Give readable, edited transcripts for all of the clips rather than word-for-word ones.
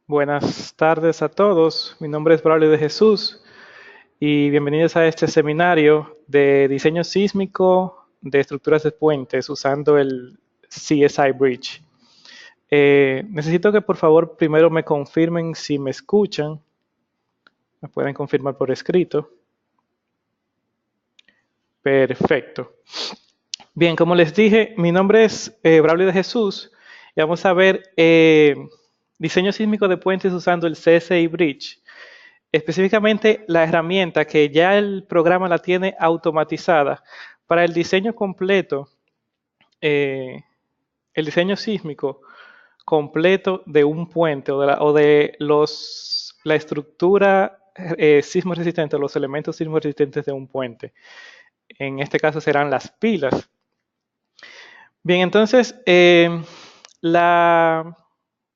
Buenas tardes a todos. Mi nombre es Braulio de Jesús y bienvenidos a este seminario de diseño sísmico de estructuras de puentes usando el CSI Bridge. Necesito que por favor primero me confirmen si me escuchan. Me pueden confirmar por escrito. Perfecto. Bien, como les dije, mi nombre es Braulio de Jesús y vamos a ver diseño sísmico de puentes usando el CSI Bridge. Específicamente la herramienta que ya el programa la tiene automatizada para el diseño completo, el diseño sísmico completo de un puente o de la estructura sismo resistente, los elementos sismo resistentes de un puente. En este caso serán las pilas. Bien, entonces la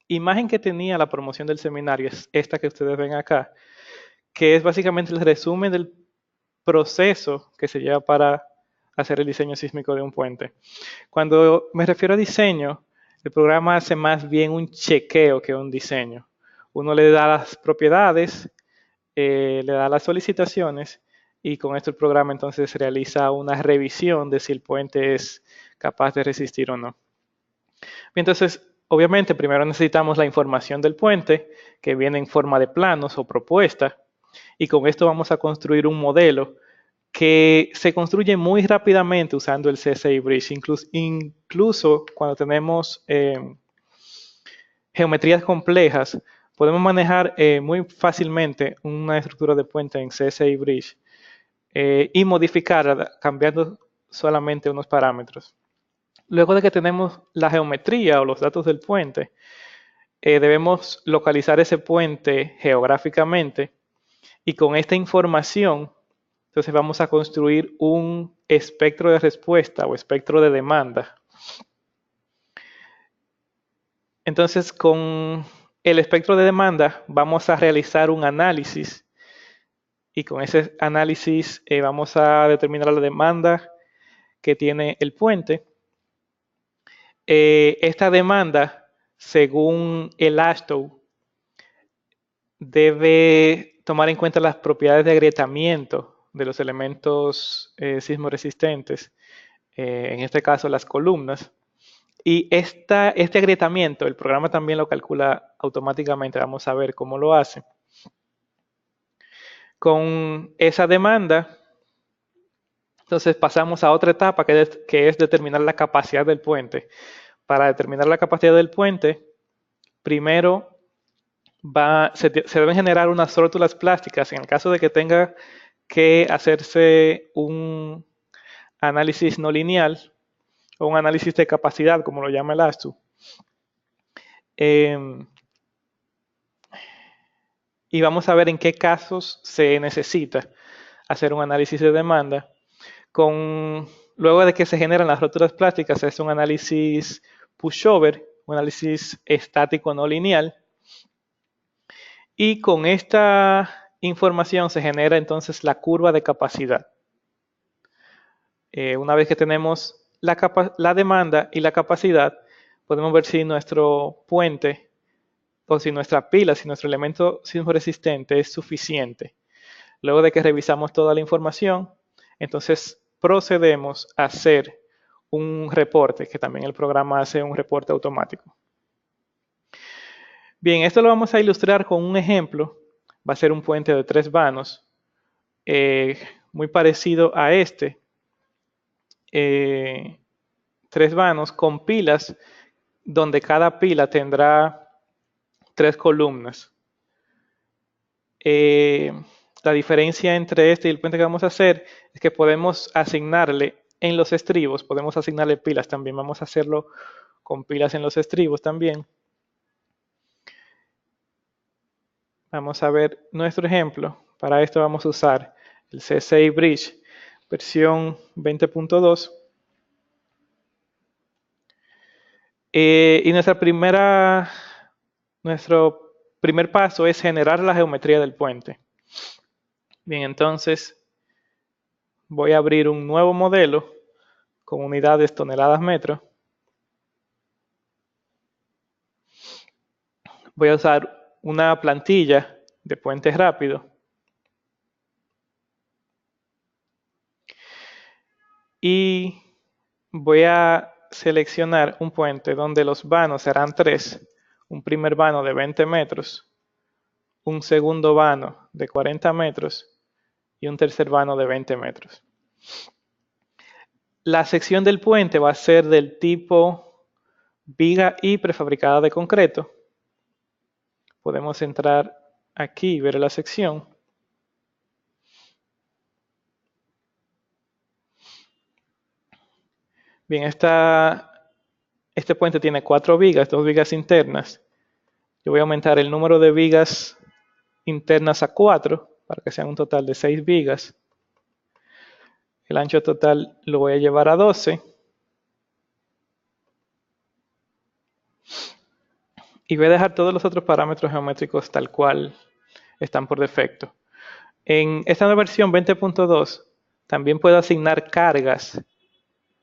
imagen que tenía la promoción del seminario es esta que ustedes ven acá, que es básicamente el resumen del proceso que se lleva para hacer el diseño sísmico de un puente. Cuando me refiero a diseño, el programa hace más bien un chequeo que un diseño. Uno le da las propiedades, le da las solicitaciones y con esto el programa entonces realiza una revisión de si el puente es capaz de resistir o no. Entonces, obviamente, primero necesitamos la información del puente, que viene en forma de planos o propuesta, y con esto vamos a construir un modelo que se construye muy rápidamente usando el CSI Bridge, incluso cuando tenemos geometrías complejas, podemos manejar muy fácilmente una estructura de puente en CSI Bridge y modificarla cambiando solamente unos parámetros. Luego de que tenemos la geometría o los datos del puente, debemos localizar ese puente geográficamente y con esta información, entonces vamos a construir un espectro de respuesta o espectro de demanda. Entonces, con el espectro de demanda vamos a realizar un análisis y con ese análisis vamos a determinar la demanda que tiene el puente. Esta demanda, según el AASHTO, debe tomar en cuenta las propiedades de agrietamiento de los elementos sismoresistentes, en este caso las columnas. Y este agrietamiento, el programa también lo calcula automáticamente. Vamos a ver cómo lo hace. Con esa demanda, entonces pasamos a otra etapa que es determinar la capacidad del puente. Para determinar la capacidad del puente, primero se deben generar unas rótulas plásticas en el caso de que tenga que hacerse un análisis no lineal o un análisis de capacidad, como lo llama el ASTU. Y vamos a ver en qué casos se necesita hacer un análisis de demanda. Luego de que se generan las rótulas plásticas, es un análisis pushover, un análisis estático no lineal. Y con esta información se genera entonces la curva de capacidad. Una vez que tenemos la demanda y la capacidad, podemos ver si nuestro puente o si nuestra pila, si nuestro elemento sismo resistente es suficiente. Luego de que revisamos toda la información, entonces procedemos a hacer un reporte, que también el programa hace un reporte automático. Bien, esto lo vamos a ilustrar con un ejemplo. Va a ser un puente de 3 vanos, muy parecido a este. 3 vanos con pilas, donde cada pila tendrá 3 columnas. La diferencia entre este y el puente que vamos a hacer es que podemos asignarle en los estribos, podemos asignarle pilas también. Vamos a hacerlo con pilas en los estribos también. Vamos a ver nuestro ejemplo. Para esto vamos a usar el CSI Bridge versión 20.2. Y nuestro primer paso es generar la geometría del puente. Bien, entonces voy a abrir un nuevo modelo con unidades toneladas metro. Voy a usar una plantilla de puente rápido. Y voy a seleccionar un puente donde los vanos serán 3. Un primer vano de 20 metros, un segundo vano de 40 metros y un tercer vano de 20 metros. La sección del puente va a ser del tipo viga y prefabricada de concreto. Podemos entrar aquí y ver la sección. Bien, este puente tiene 4 vigas, 2 vigas internas. Yo voy a aumentar el número de vigas internas a 4 para que sean un total de 6 vigas. El ancho total lo voy a llevar a 12. Y voy a dejar todos los otros parámetros geométricos tal cual están por defecto. En esta nueva versión 20.2 también puedo asignar cargas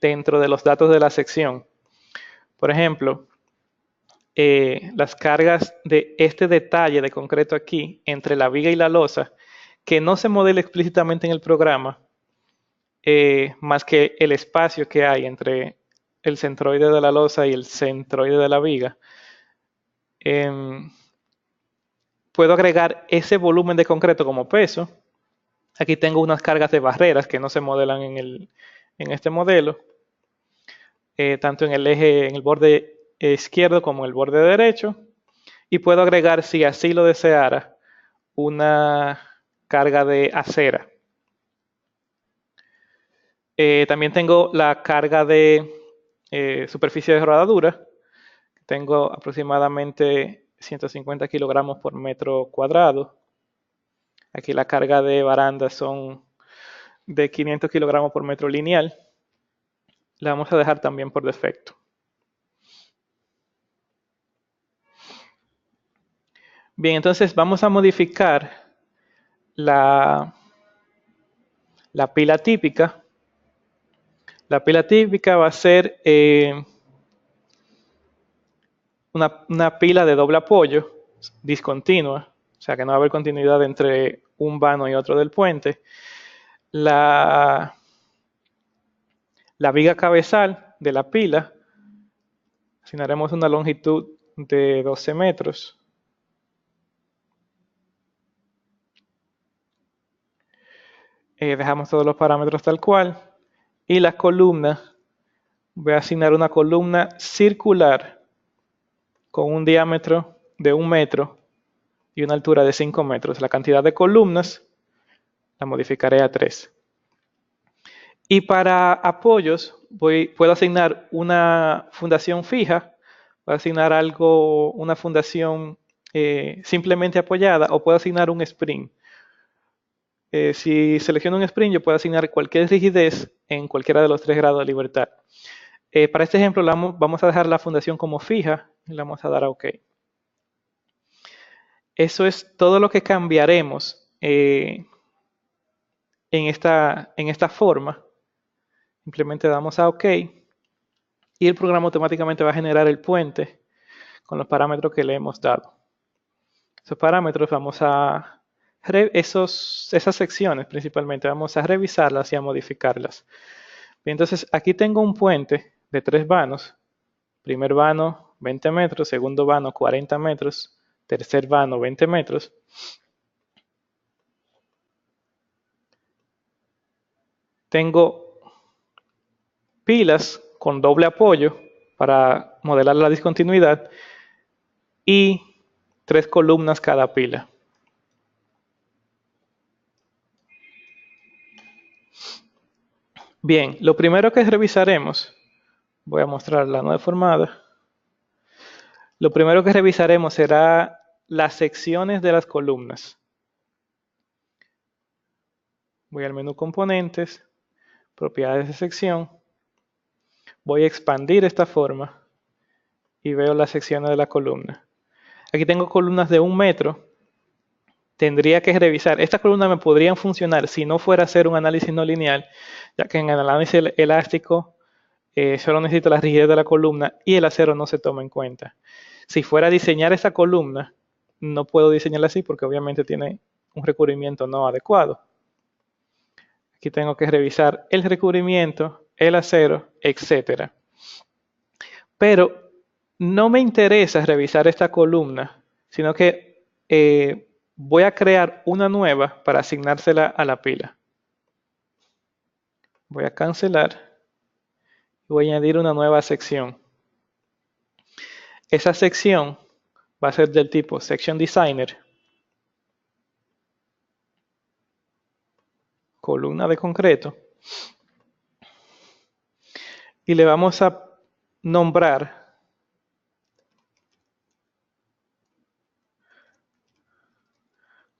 dentro de los datos de la sección. Por ejemplo, las cargas de este detalle de concreto aquí entre la viga y la losa, que no se modela explícitamente en el programa, más que el espacio que hay entre el centroide de la losa y el centroide de la viga. Puedo agregar ese volumen de concreto como peso. Aquí tengo unas cargas de barreras que no se modelan en este modelo, tanto en el eje, en el borde izquierdo como en el borde derecho. Y puedo agregar, si así lo deseara, una carga de acera. También tengo la carga de superficie de rodadura. Tengo aproximadamente 150 kilogramos por metro cuadrado. Aquí la carga de baranda son de 500 kilogramos por metro lineal. La vamos a dejar también por defecto. Bien, entonces vamos a modificar la pila típica. La pila típica va a ser una pila de doble apoyo discontinua, o sea que no va a haber continuidad entre un vano y otro del puente. La viga cabezal de la pila, asignaremos una longitud de 12 metros. Dejamos todos los parámetros tal cual. Y la columna, voy a asignar una columna circular con un diámetro de 1 metro y una altura de 5 metros. La cantidad de columnas la modificaré a 3. Y para apoyos puedo asignar una fundación fija, puedo asignar una fundación simplemente apoyada, o puedo asignar un spring. Si selecciono un spring, yo puedo asignar cualquier rigidez en cualquiera de los 3 grados de libertad. Para este ejemplo vamos a dejar la fundación como fija y le vamos a dar a OK. Eso es todo lo que cambiaremos en esta forma. Simplemente damos a OK y el programa automáticamente va a generar el puente con los parámetros que le hemos dado. Esos parámetros esas secciones principalmente vamos a revisarlas y a modificarlas. Bien, entonces aquí tengo un puente de 3 vanos. Primer vano 20 metros, segundo vano 40 metros, tercer vano 20 metros. Tengo pilas con doble apoyo para modelar la discontinuidad y 3 columnas cada pila. Bien, lo primero que revisaremos, voy a mostrar la no deformada. Lo primero que revisaremos será las secciones de las columnas. Voy al menú componentes, propiedades de sección. Voy a expandir esta forma y veo las secciones de la columna. Aquí tengo columnas de 1 metro. Tendría que revisar. Estas columnas me podrían funcionar si no fuera a hacer un análisis no lineal, ya que en el análisis elástico solo necesito la rigidez de la columna y el acero no se toma en cuenta. Si fuera a diseñar esta columna, no puedo diseñarla así porque obviamente tiene un recubrimiento no adecuado. Aquí tengo que revisar el recubrimiento, el acero, etcétera. Pero no me interesa revisar esta columna, sino que voy a crear una nueva para asignársela a la pila. Voy a cancelar y voy a añadir una nueva sección. Esa sección va a ser del tipo Section Designer, columna de concreto, y le vamos a nombrar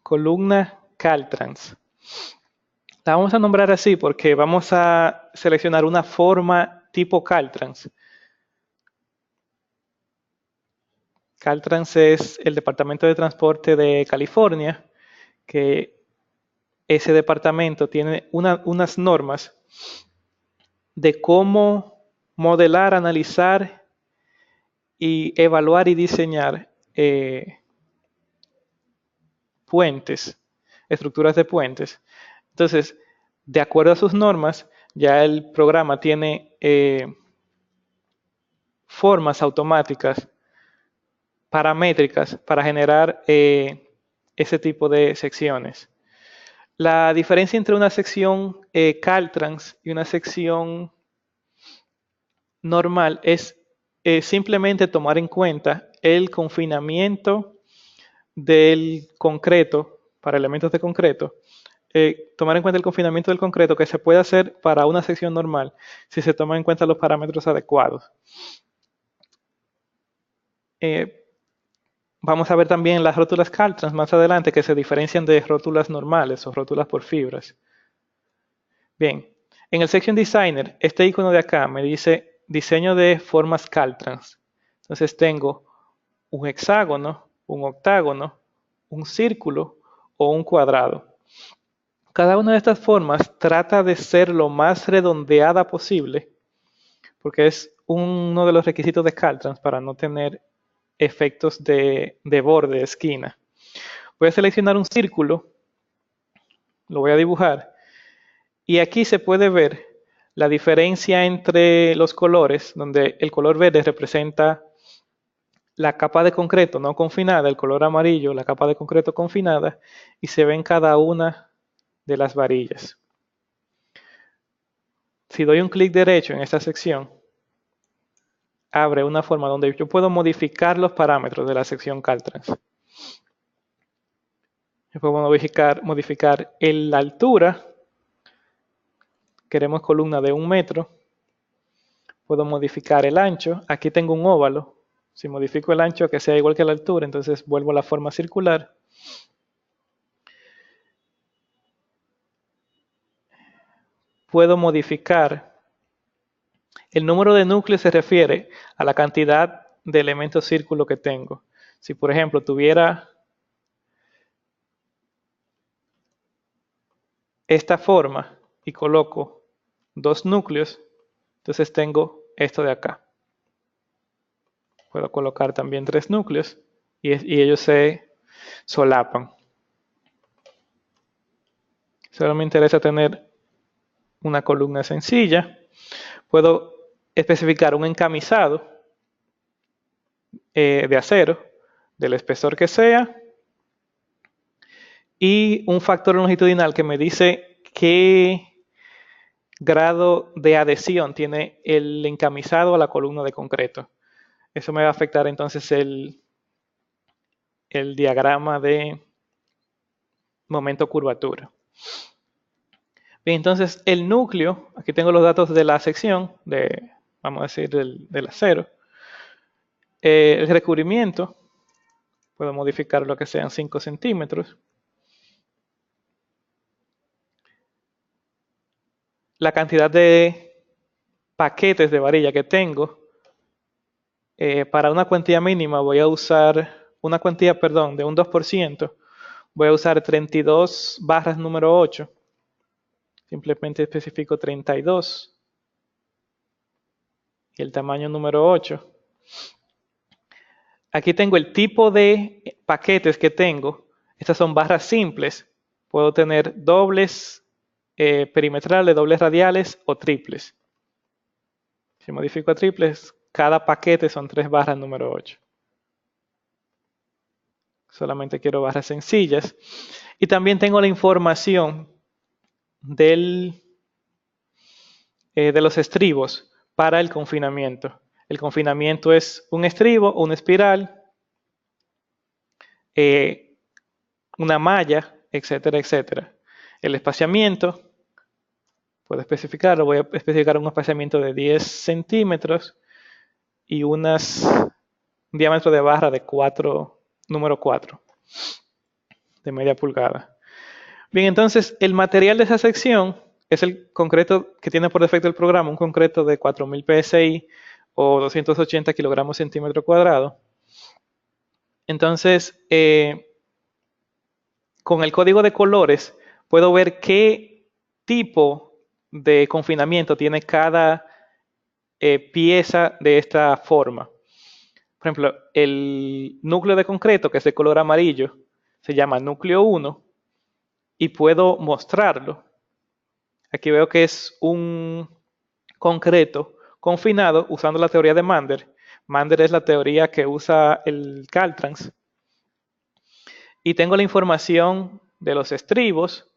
columna Caltrans. La vamos a nombrar así porque vamos a seleccionar una forma tipo Caltrans. Caltrans es el Departamento de Transporte de California, que ese departamento tiene unas normas de cómo modelar, analizar y evaluar y diseñar puentes, estructuras de puentes. Entonces, de acuerdo a sus normas, ya el programa tiene formas automáticas, paramétricas, para generar ese tipo de secciones. La diferencia entre una sección Caltrans y una sección normal es simplemente tomar en cuenta el confinamiento del concreto para elementos de concreto. Tomar en cuenta el confinamiento del concreto que se puede hacer para una sección normal si se toman en cuenta los parámetros adecuados. Vamos a ver también las rótulas Caltrans más adelante que se diferencian de rótulas normales o rótulas por fibras. Bien, en el Section Designer, este icono de acá me dice diseño de formas Caltrans. Entonces tengo un hexágono, un octágono, un círculo o un cuadrado. Cada una de estas formas trata de ser lo más redondeada posible, porque es uno de los requisitos de Caltrans para no tener efectos de borde, de esquina. Voy a seleccionar un círculo, lo voy a dibujar, y aquí se puede ver la diferencia entre los colores, donde el color verde representa la capa de concreto no confinada, el color amarillo, la capa de concreto confinada, y se ven cada una de las varillas. Si doy un clic derecho en esta sección, abre una forma donde yo puedo modificar los parámetros de la sección Caltrans. Yo puedo modificar la altura. Queremos columna de 1 metro. Puedo modificar el ancho. Aquí tengo un óvalo. Si modifico el ancho a que sea igual que la altura, entonces vuelvo a la forma circular. Puedo modificar. El número de núcleos se refiere a la cantidad de elementos círculo que tengo. Si por ejemplo tuviera esta forma y coloco 2 núcleos, entonces tengo esto de acá. Puedo colocar también 3 núcleos y ellos se solapan. Solo me interesa tener una columna sencilla. Puedo especificar un encamisado de acero, del espesor que sea, y un factor longitudinal que me dice qué grado de adhesión tiene el encamisado a la columna de concreto. Eso me va a afectar entonces el diagrama de momento curvatura. Bien, entonces el núcleo, aquí tengo los datos de la sección, vamos a decir del acero. El recubrimiento, puedo modificar lo que sean 5 centímetros. La cantidad de paquetes de varilla que tengo. Para una cuantía mínima voy a usar, una cuantía, perdón, de un 2%, voy a usar 32 barras número 8. Simplemente especifico 32 y el tamaño número 8. Aquí tengo el tipo de paquetes que tengo. Estas son barras simples. Puedo tener dobles perimetrales, dobles radiales o triples. Si modifico a triples, cada paquete son 3 barras número 8. Solamente quiero barras sencillas. Y también tengo la información de los estribos para el confinamiento. El confinamiento es un estribo, una espiral, una malla, etcétera, etcétera. El espaciamiento, puedo especificarlo, voy a especificar un espaciamiento de 10 centímetros y un diámetro de barra de número 4, de media pulgada. Bien, entonces el material de esa sección es el concreto que tiene por defecto el programa, un concreto de 4000 psi o 280 kilogramos centímetro cuadrado. Entonces, con el código de colores puedo ver qué tipo de confinamiento tiene cada pieza de esta forma. Por ejemplo, el núcleo de concreto, que es de color amarillo, se llama núcleo 1 y puedo mostrarlo. Aquí veo que es un concreto confinado usando la teoría de Mander. Mander es la teoría que usa el Caltrans. Y tengo la información de los estribos,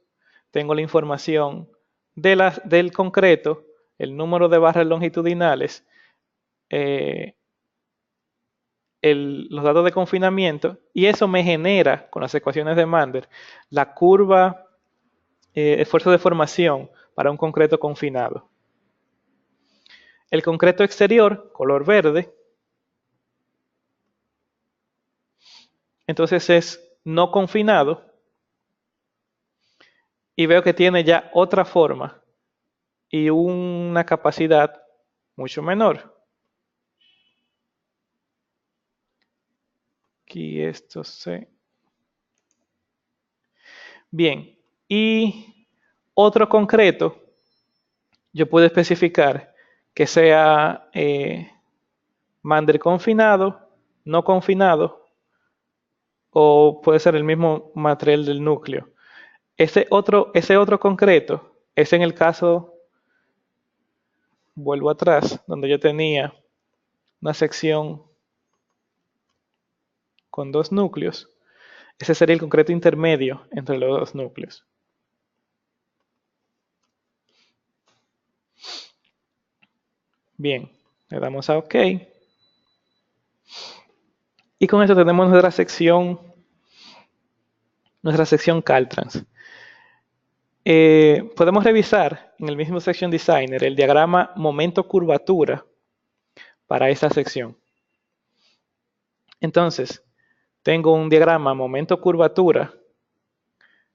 tengo la información del concreto, el número de barras longitudinales, los datos de confinamiento, y eso me genera, con las ecuaciones de Mander, la curva esfuerzo de formación para un concreto confinado. El concreto exterior, color verde, entonces es no confinado y veo que tiene ya otra forma y una capacidad mucho menor. Aquí esto se... Bien, y otro concreto, yo puedo especificar que sea Mander confinado, no confinado, o puede ser el mismo material del núcleo. Ese otro concreto es en el caso, vuelvo atrás, donde yo tenía una sección con 2 núcleos. Ese sería el concreto intermedio entre los 2 núcleos. Bien, le damos a OK. Y con esto tenemos nuestra sección Caltrans. Podemos revisar en el mismo Section Designer el diagrama momento-curvatura para esta sección. Entonces, tengo un diagrama momento-curvatura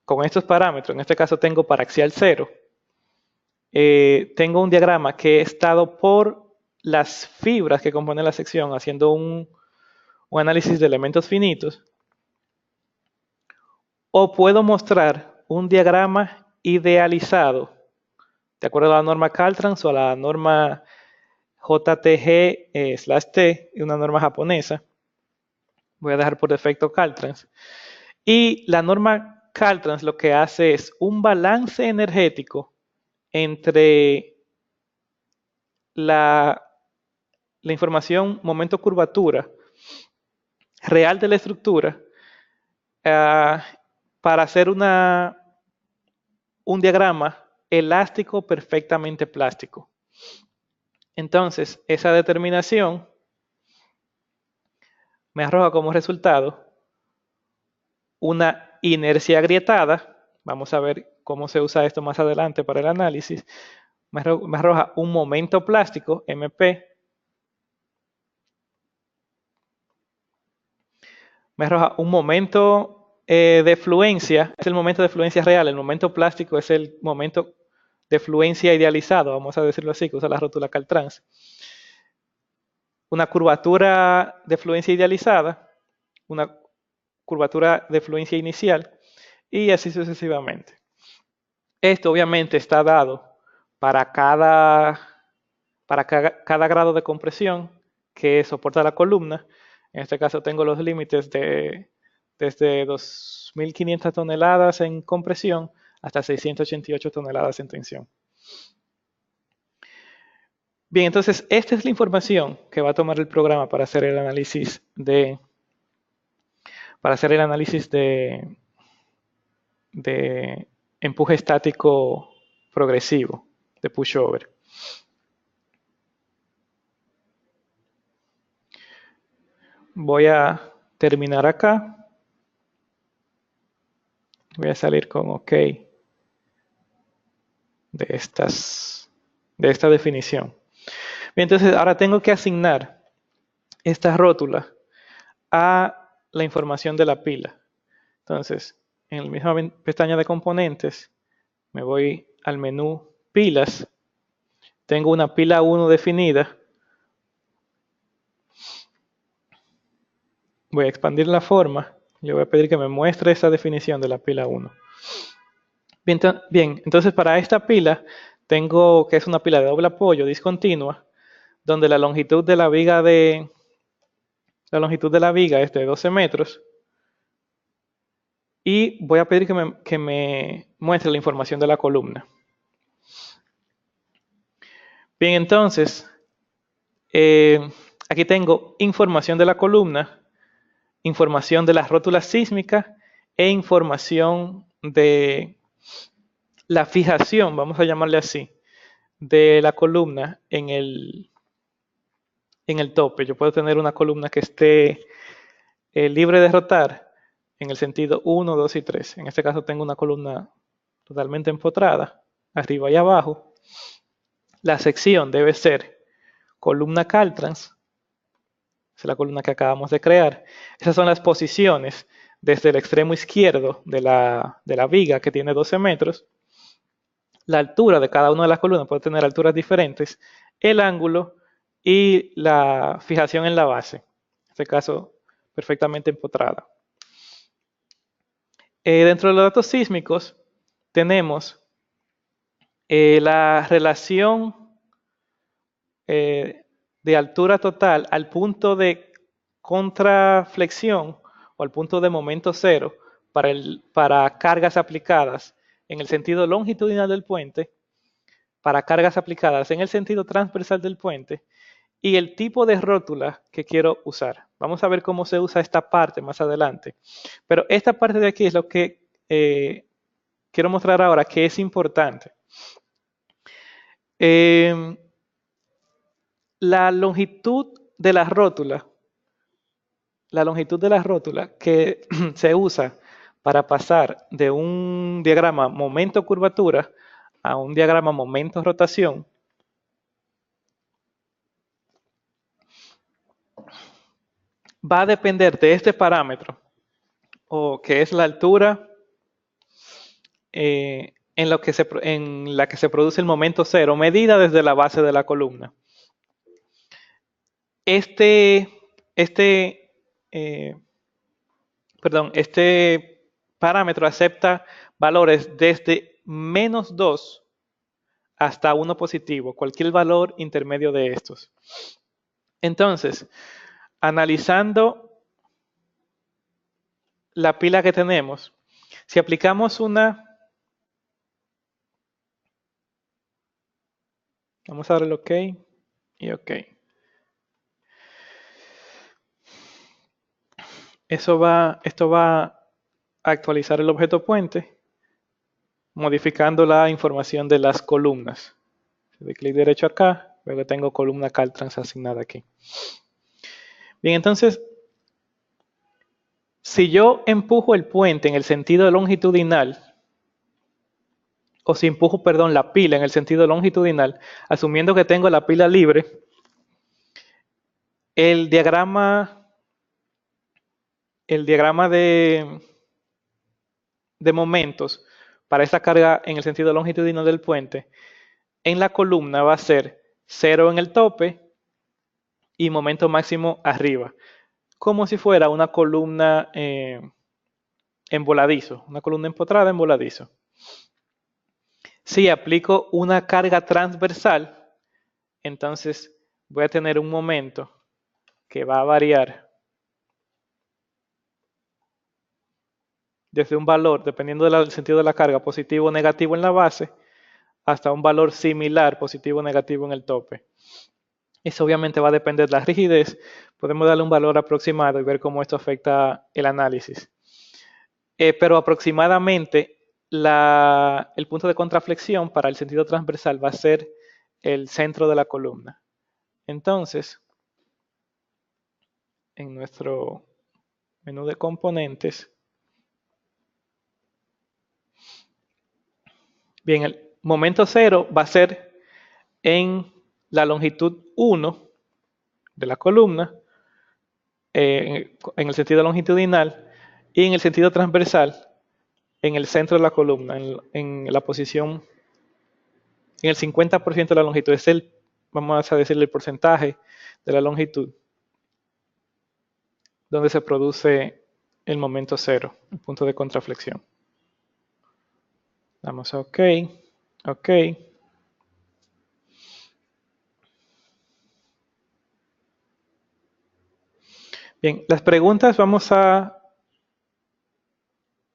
con estos parámetros. En este caso tengo paraxial 0. Tengo un diagrama que he estado por las fibras que componen la sección haciendo un análisis de elementos finitos. O puedo mostrar un diagrama idealizado de acuerdo a la norma Caltrans o a la norma JTG/T, una norma japonesa. Voy a dejar por defecto Caltrans. Y la norma Caltrans lo que hace es un balance energético entre la información momento curvatura real de la estructura para hacer un diagrama elástico perfectamente plástico. Entonces, esa determinación me arroja como resultado una inercia agrietada. Vamos a ver cómo se usa esto más adelante para el análisis. Me arroja un momento plástico, MP. Me arroja un momento de fluencia. Es el momento de fluencia real. El momento plástico es el momento de fluencia idealizado, vamos a decirlo así, que usa la rótula Caltrans. Una curvatura de fluencia idealizada, una curvatura de fluencia inicial y así sucesivamente. Esto obviamente está dado para cada grado de compresión que soporta la columna. En este caso tengo los límites desde 2.500 toneladas en compresión hasta 688 toneladas en tensión. Bien, entonces esta es la información que va a tomar el programa para hacer el análisis de empuje estático progresivo, de pushover. Voy a terminar acá. Voy a salir con OK de esta definición. Bien, entonces ahora tengo que asignar esta rótula a la información de la pila. Entonces, en la misma pestaña de componentes, me voy al menú pilas. Tengo una pila 1 definida. Voy a expandir la forma. Le voy a pedir que me muestre esa definición de la pila 1. Bien, entonces para esta pila tengo que es una pila de doble apoyo discontinua, donde la longitud de la viga es de 12 metros. Y voy a pedir que me muestre la información de la columna. Bien, entonces, aquí tengo información de la columna, información de las rótulas sísmicas e información de la fijación, vamos a llamarle así, de la columna en el tope. Yo puedo tener una columna que esté libre de rotar en el sentido 1, 2 y 3. En este caso tengo una columna totalmente empotrada, arriba y abajo. La sección debe ser columna Caltrans, es la columna que acabamos de crear. Esas son las posiciones desde el extremo izquierdo de la viga, que tiene 12 metros. La altura de cada una de las columnas puede tener alturas diferentes, el ángulo y la fijación en la base. En este caso, perfectamente empotrada. Dentro de los datos sísmicos tenemos la relación de altura total al punto de contraflexión o al punto de momento cero para cargas aplicadas en el sentido longitudinal del puente, para cargas aplicadas en el sentido transversal del puente y el tipo de rótula que quiero usar. Vamos a ver cómo se usa esta parte más adelante. Pero esta parte de aquí es lo que quiero mostrar ahora, que es importante. La longitud de la rótula que se usa para pasar de un diagrama momento-curvatura a un diagrama momento-rotación va a depender de este parámetro, o que es la altura en la que se produce el momento cero, medida desde la base de la columna. Este parámetro acepta valores desde -2 hasta 1 positivo, cualquier valor intermedio de estos. Entonces, analizando la pila que tenemos, si aplicamos vamos a darle OK y OK. Esto va a actualizar el objeto puente, modificando la información de las columnas. De clic derecho acá, veo que tengo columna Caltrans asignada aquí. Bien, entonces, si yo empujo el puente en el sentido longitudinal, o si empujo, perdón, la pila en el sentido longitudinal, asumiendo que tengo la pila libre, el diagrama de momentos para esta carga en el sentido longitudinal del puente, en la columna va a ser 0 en el tope y momento máximo arriba, como si fuera una columna en voladizo, una columna empotrada en voladizo. Si aplico una carga transversal, entonces voy a tener un momento que va a variar desde un valor, dependiendo del sentido de la carga, positivo o negativo en la base, hasta un valor similar, positivo o negativo en el tope. Eso obviamente va a depender de la rigidez. Podemos darle un valor aproximado y ver cómo esto afecta el análisis. Pero aproximadamente el punto de contraflexión para el sentido transversal va a ser el centro de la columna. Entonces, en nuestro menú de componentes, bien, el momento cero va a ser en la longitud 1 de la columna, en el sentido longitudinal, y en el sentido transversal, en el centro de la columna, en la posición, en el 50% de la longitud. Es vamos a decirle, el porcentaje de la longitud donde se produce el momento cero, el punto de contraflexión. Damos a OK, OK. Bien, las preguntas vamos a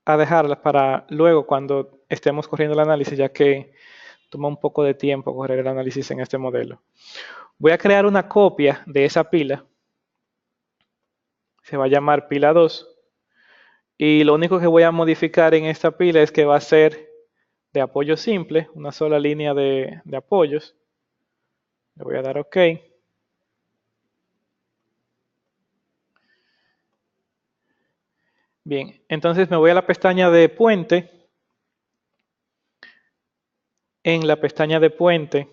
dejarlas para luego cuando estemos corriendo el análisis, ya que toma un poco de tiempo correr el análisis en este modelo. Voy a crear una copia de esa pila. Se va a llamar pila 2. Y lo único que voy a modificar en esta pila es que va a ser de apoyo simple, una sola línea de apoyos. Le voy a dar OK. Bien, entonces me voy a la pestaña de puente. En la pestaña de puente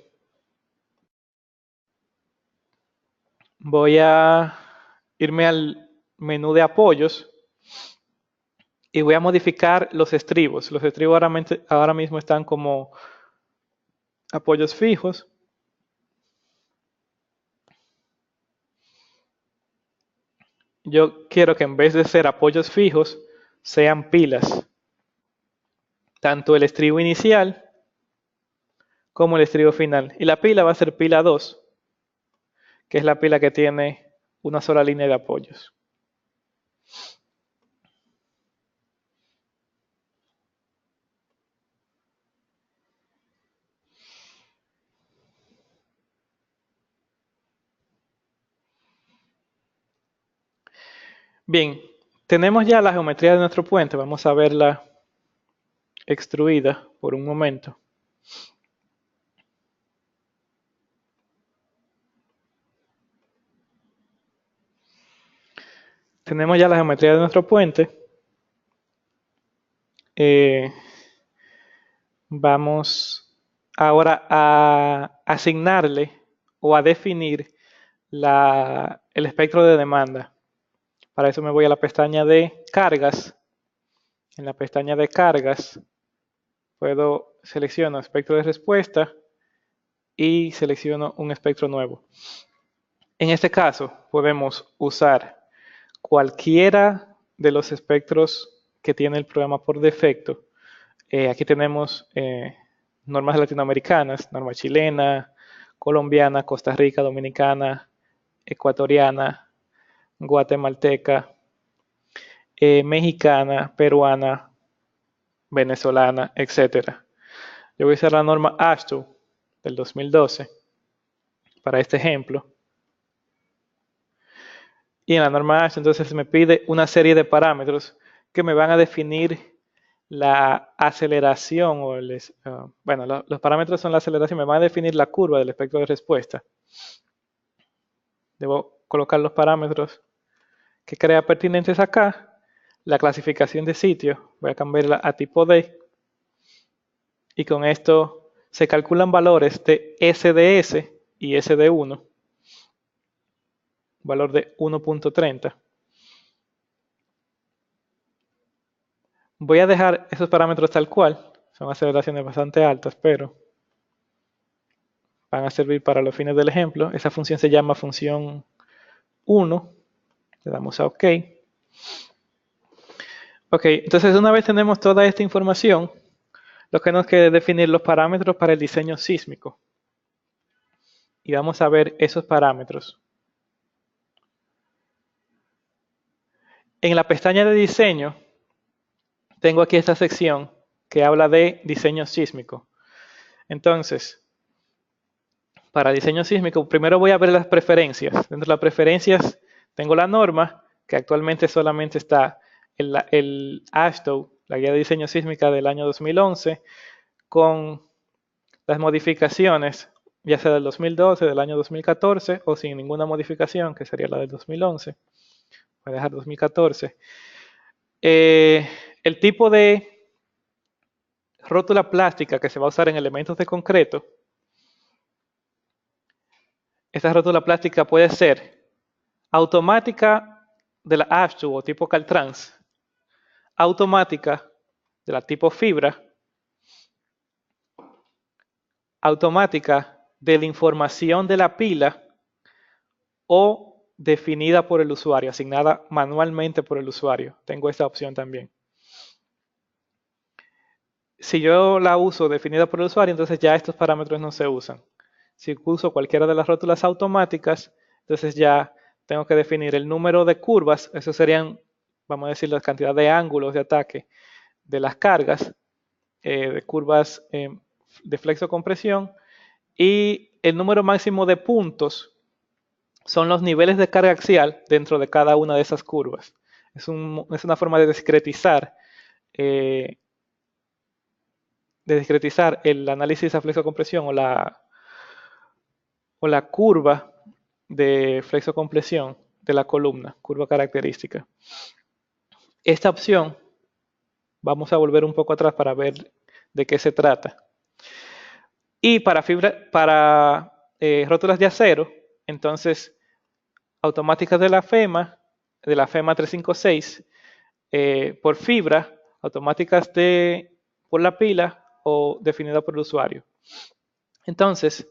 voy a irme al menú de apoyos y voy a modificar los estribos. Los estribos ahora mismo están como apoyos fijos. Yo quiero que en vez de ser apoyos fijos, sean pilas. Tanto el estribo inicial como el estribo final. Y la pila va a ser pila 2, que es la pila que tiene una sola línea de apoyos. Bien, tenemos ya la geometría de nuestro puente. Vamos a verla extruida por un momento. Tenemos ya la geometría de nuestro puente. Vamos ahora a asignarle o a definir el espectro de demanda. Para eso me voy a la pestaña de cargas. En la pestaña de cargas puedo seleccionar espectro de respuesta y selecciono un espectro nuevo. En este caso podemos usar cualquiera de los espectros que tiene el programa por defecto. Aquí tenemos normas latinoamericanas, norma chilena, colombiana, Costa Rica, dominicana, ecuatoriana, guatemalteca, mexicana, peruana, venezolana, etc. Yo voy a usar la norma AASHTO del 2012 para este ejemplo. Y en la norma AASHTO entonces me pide una serie de parámetros que me van a definir la aceleración o los parámetros son la aceleración, me van a definir la curva del espectro de respuesta. Debo colocar los parámetros que crea pertinentes acá. La clasificación de sitio, voy a cambiarla a tipo D. Y con esto se calculan valores de SDS y SD1. Valor de 1.30. Voy a dejar esos parámetros tal cual. Son aceleraciones bastante altas, pero van a servir para los fines del ejemplo. Esa función se llama función 1. Le damos a OK. Ok, entonces una vez tenemos toda esta información, lo que nos queda es definir los parámetros para el diseño sísmico. Y vamos a ver esos parámetros. En la pestaña de diseño, tengo aquí esta sección que habla de diseño sísmico. Entonces, para diseño sísmico, primero voy a ver las preferencias. Dentro de las preferencias tengo la norma, que actualmente solamente está el AASHTO, la guía de diseño sísmica del año 2011, con las modificaciones, ya sea del 2012, del año 2014, o sin ninguna modificación, que sería la del 2011. Voy a dejar 2014. El tipo de rótula plástica que se va a usar en elementos de concreto, esta rótula plástica puede ser automática de la AASHTO o tipo Caltrans, automática de la tipo fibra, automática de la información de la pila o definida por el usuario, asignada manualmente por el usuario. Tengo esta opción también. Si yo la uso definida por el usuario, entonces ya estos parámetros no se usan. Si uso cualquiera de las rótulas automáticas, entonces ya tengo que definir el número de curvas, eso serían, vamos a decir, la cantidad de ángulos de ataque de las cargas, de curvas de flexo-compresión, y el número máximo de puntos son los niveles de carga axial dentro de cada una de esas curvas. Es una forma de discretizar el análisis a flexo-compresión o la curva de flexo-compresión de la columna, curva característica. Esta opción, vamos a volver un poco atrás para ver de qué se trata. Y para rótulas de acero, entonces, automáticas de la FEMA 356, por fibra, automáticas por la pila o definida por el usuario. Entonces,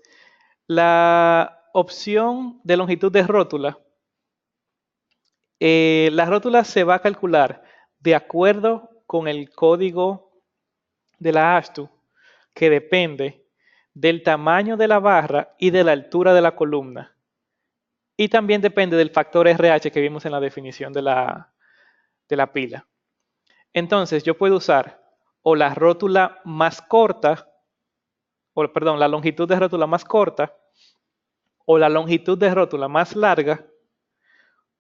la opción de longitud de rótula, la rótula se va a calcular de acuerdo con el código de la AASHTO, que depende del tamaño de la barra y de la altura de la columna. Y también depende del factor RH que vimos en la definición de la pila. Entonces, yo puedo usar o la rótula más corta, la longitud de rótula más corta, o la longitud de rótula más larga,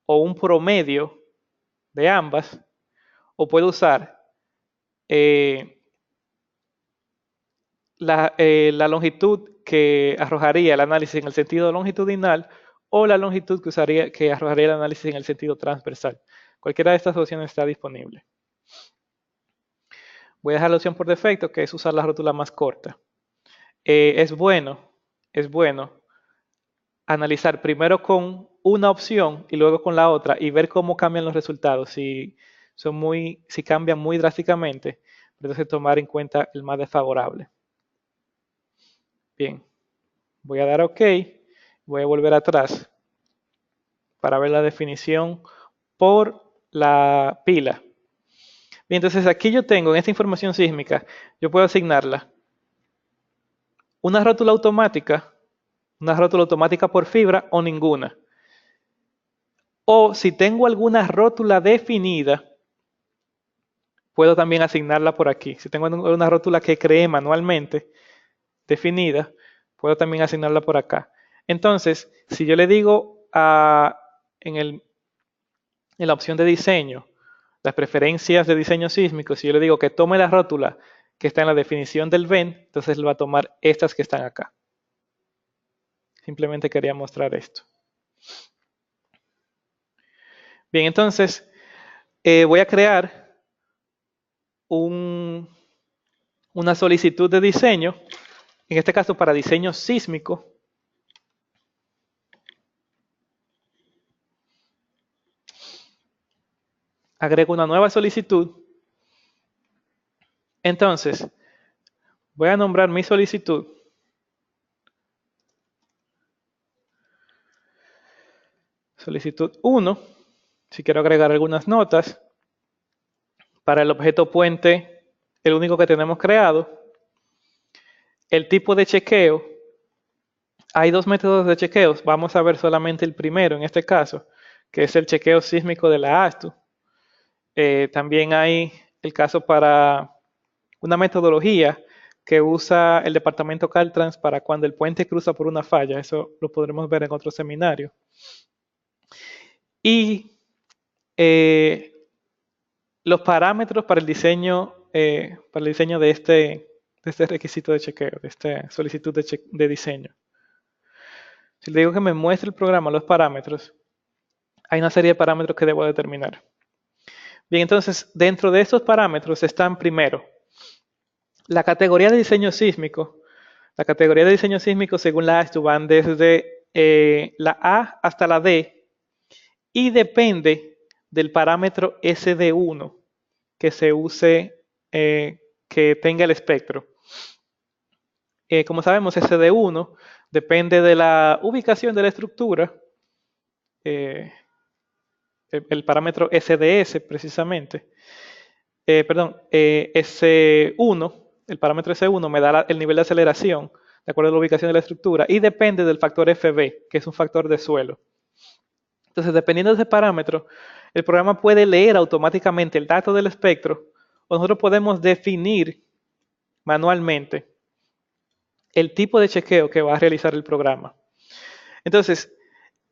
o un promedio de ambas, o puedo usar la longitud que arrojaría el análisis en el sentido longitudinal o la longitud que arrojaría el análisis en el sentido transversal. Cualquiera de estas opciones está disponible. Voy a dejar la opción por defecto, que es usar la rótula más corta. Es bueno analizar primero con una opción y luego con la otra y ver cómo cambian los resultados. Si cambian muy drásticamente, entonces tomar en cuenta el más desfavorable. Bien, voy a dar OK, voy a volver atrás para ver la definición por la pila. Bien, entonces aquí yo tengo en esta información sísmica, yo puedo asignarla una rótula automática por fibra o ninguna. O si tengo alguna rótula definida, puedo también asignarla por aquí. Si tengo una rótula que creé manualmente definida, puedo también asignarla por acá. Entonces, si yo le digo en la opción de diseño, las preferencias de diseño sísmico, si yo le digo que tome la rótula que está en la definición del VEN, entonces le va a tomar estas que están acá. Simplemente quería mostrar esto. Bien, entonces voy a crear una solicitud de diseño, en este caso para diseño sísmico. Agrego una nueva solicitud. Entonces, voy a nombrar mi solicitud solicitud 1, si quiero agregar algunas notas. Para el objeto puente, el único que tenemos creado. El tipo de chequeo. Hay dos métodos de chequeos. Vamos a ver solamente el primero en este caso, que es el chequeo sísmico de la AASHTO. También hay el caso para una metodología que usa el departamento Caltrans para cuando el puente cruza por una falla. Eso lo podremos ver en otro seminario. Y los parámetros para el diseño de este requisito de chequeo, de esta solicitud de diseño. Si le digo que me muestre el programa los parámetros, hay una serie de parámetros que debo determinar. Bien, entonces, dentro de estos parámetros están primero la categoría de diseño sísmico. La categoría de diseño sísmico, según la ASTU, van desde la A hasta la D y depende del parámetro SD1 que se use, que tenga el espectro. Como sabemos, SD1 depende de la ubicación de la estructura, el parámetro SDS precisamente. S1, el parámetro S1 me da el nivel de aceleración de acuerdo a la ubicación de la estructura y depende del factor FB, que es un factor de suelo. Entonces, dependiendo de ese parámetro, el programa puede leer automáticamente el dato del espectro o nosotros podemos definir manualmente el tipo de chequeo que va a realizar el programa. Entonces,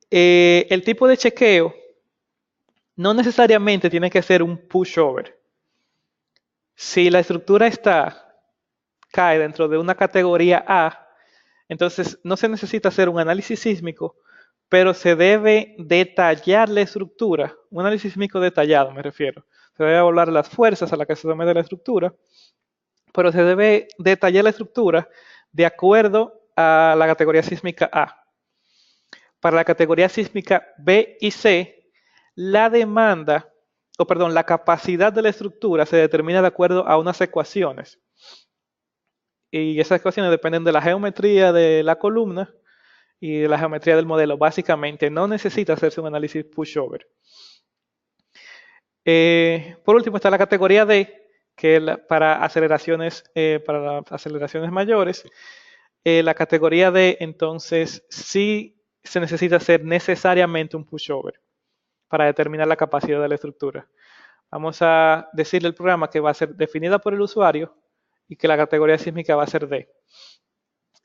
el tipo de chequeo no necesariamente tiene que ser un pushover. Si la estructura cae dentro de una categoría A, entonces no se necesita hacer un análisis sísmico, pero se debe detallar la estructura, un análisis sísmico detallado me refiero. Se debe evaluar las fuerzas a las que se somete la estructura, pero se debe detallar la estructura de acuerdo a la categoría sísmica A. Para la categoría sísmica B y C, la capacidad de la estructura se determina de acuerdo a unas ecuaciones. Y esas ecuaciones dependen de la geometría de la columna y de la geometría del modelo. Básicamente, no necesita hacerse un análisis pushover. Por último está la categoría D, que es para aceleraciones mayores. La categoría D, entonces, sí se necesita hacer necesariamente un pushover para determinar la capacidad de la estructura. Vamos a decirle al programa que va a ser definida por el usuario y que la categoría sísmica va a ser D.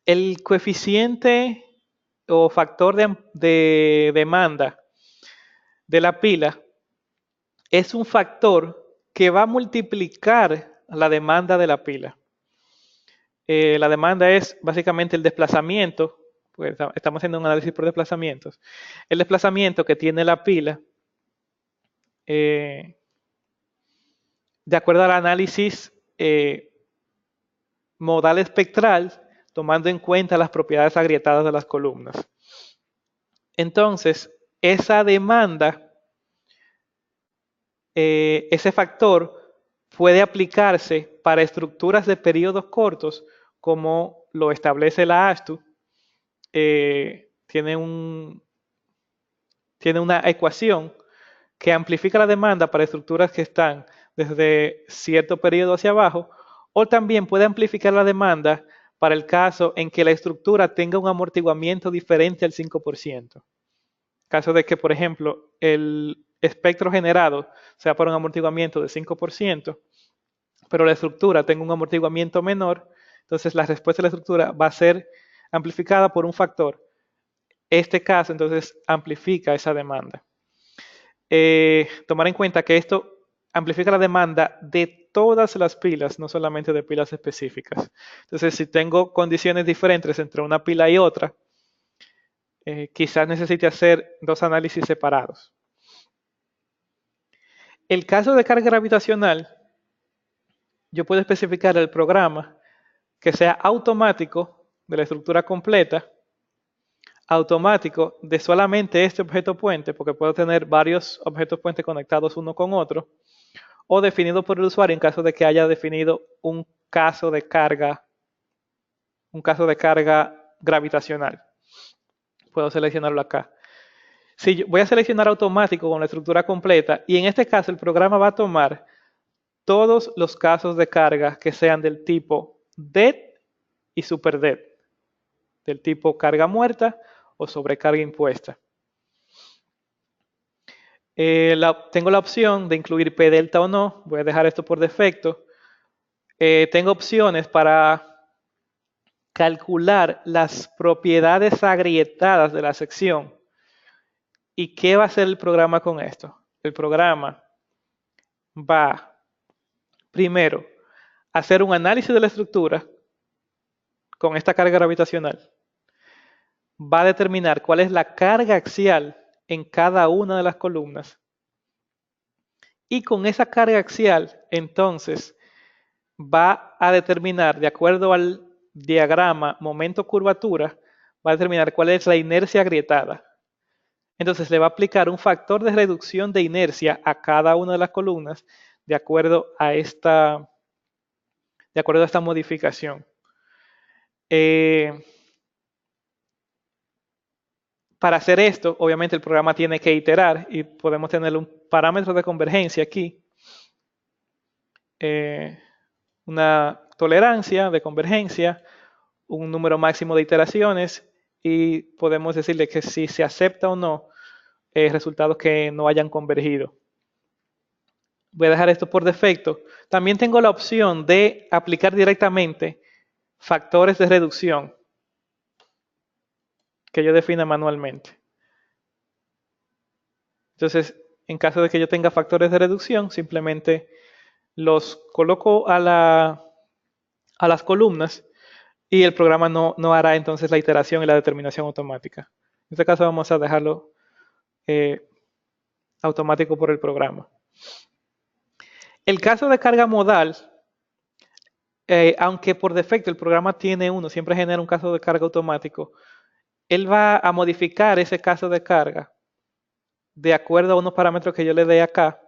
El coeficiente o factor de demanda de la pila es un factor que va a multiplicar la demanda de la pila. La demanda es básicamente el desplazamiento, pues estamos haciendo un análisis por desplazamientos. El desplazamiento que tiene la pila de acuerdo al análisis modal espectral, tomando en cuenta las propiedades agrietadas de las columnas. Entonces, esa demanda, ese factor puede aplicarse para estructuras de periodos cortos, como lo establece la ASTU. Tiene una ecuación que amplifica la demanda para estructuras que están desde cierto periodo hacia abajo, o también puede amplificar la demanda para el caso en que la estructura tenga un amortiguamiento diferente al 5%. Caso de que, por ejemplo, el espectro generado sea por un amortiguamiento de 5%, pero la estructura tenga un amortiguamiento menor, entonces la respuesta de la estructura va a ser amplificada por un factor. Este caso, entonces, amplifica esa demanda. Tomar en cuenta que esto amplifica la demanda de todas las pilas, no solamente de pilas específicas. Entonces, si tengo condiciones diferentes entre una pila y otra, quizás necesite hacer dos análisis separados. El caso de carga gravitacional, yo puedo especificar el programa que sea automático de la estructura completa, automático de solamente este objeto puente, porque puedo tener varios objetos puente conectados uno con otro, o definido por el usuario en caso de que haya definido un caso de carga gravitacional. Puedo seleccionarlo acá. Si voy a seleccionar automático con la estructura completa, y en este caso el programa va a tomar todos los casos de carga que sean del tipo dead y super dead, del tipo carga muerta o sobrecarga impuesta. Tengo la opción de incluir P delta o no. Voy a dejar esto por defecto. Tengo opciones para calcular las propiedades agrietadas de la sección. ¿Y qué va a hacer el programa con esto? El programa va, primero, a hacer un análisis de la estructura con esta carga gravitacional. Va a determinar cuál es la carga axial en cada una de las columnas. Y con esa carga axial, entonces, va a determinar, de acuerdo al diagrama momento-curvatura, va a determinar cuál es la inercia agrietada. Entonces le va a aplicar un factor de reducción de inercia a cada una de las columnas de acuerdo a esta modificación. Para hacer esto, obviamente el programa tiene que iterar y podemos tener un parámetro de convergencia aquí. Una tolerancia de convergencia, un número máximo de iteraciones y podemos decirle que si se acepta o no resultados que no hayan convergido. Voy a dejar esto por defecto. También tengo la opción de aplicar directamente factores de reducción que yo defina manualmente. Entonces, en caso de que yo tenga factores de reducción, simplemente los coloco a las columnas y el programa no hará entonces la iteración y la determinación automática. En este caso vamos a dejarlo automático por el programa. El caso de carga modal, aunque por defecto el programa tiene uno, siempre genera un caso de carga automático, él va a modificar ese caso de carga de acuerdo a unos parámetros que yo le dé acá.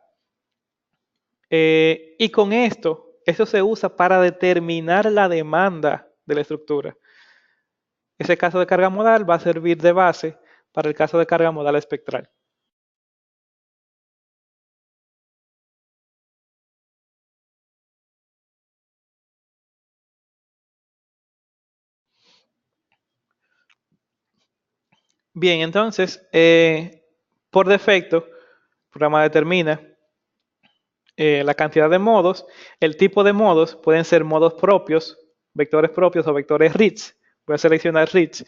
Y con esto, eso se usa para determinar la demanda de la estructura. Ese caso de carga modal va a servir de base para el caso de carga modal espectral. Bien, entonces, por defecto, el programa determina la cantidad de modos. El tipo de modos pueden ser modos propios, vectores propios o vectores Ritz. Voy a seleccionar Ritz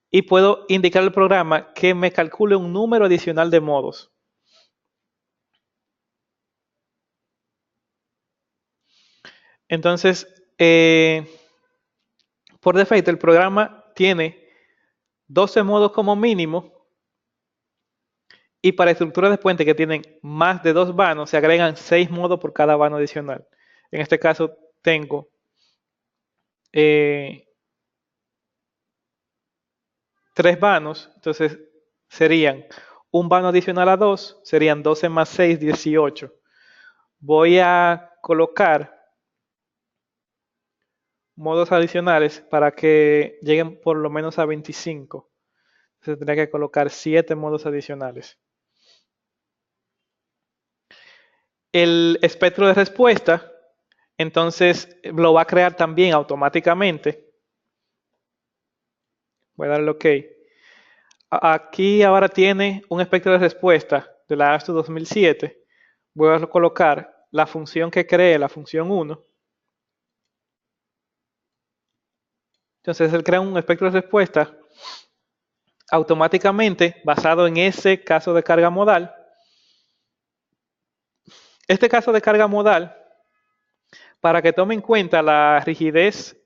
y puedo indicar al programa que me calcule un número adicional de modos. Entonces, por defecto, el programa tiene 12 modos como mínimo y para estructuras de puente que tienen más de 2 vanos se agregan 6 modos por cada vano adicional. En este caso tengo 3 vanos, entonces serían un vano adicional a 2, serían 12 más 6, 18. Voy a colocar modos adicionales para que lleguen por lo menos a 25. Entonces tendría que colocar 7 modos adicionales. El espectro de respuesta, entonces lo va a crear también automáticamente. Voy a darle OK. Aquí ahora tiene un espectro de respuesta de la ASTU 2007. Voy a colocar la función que cree, la función 1. Entonces él crea un espectro de respuesta automáticamente basado en ese caso de carga modal. Este caso de carga modal, para que tome en cuenta la rigidez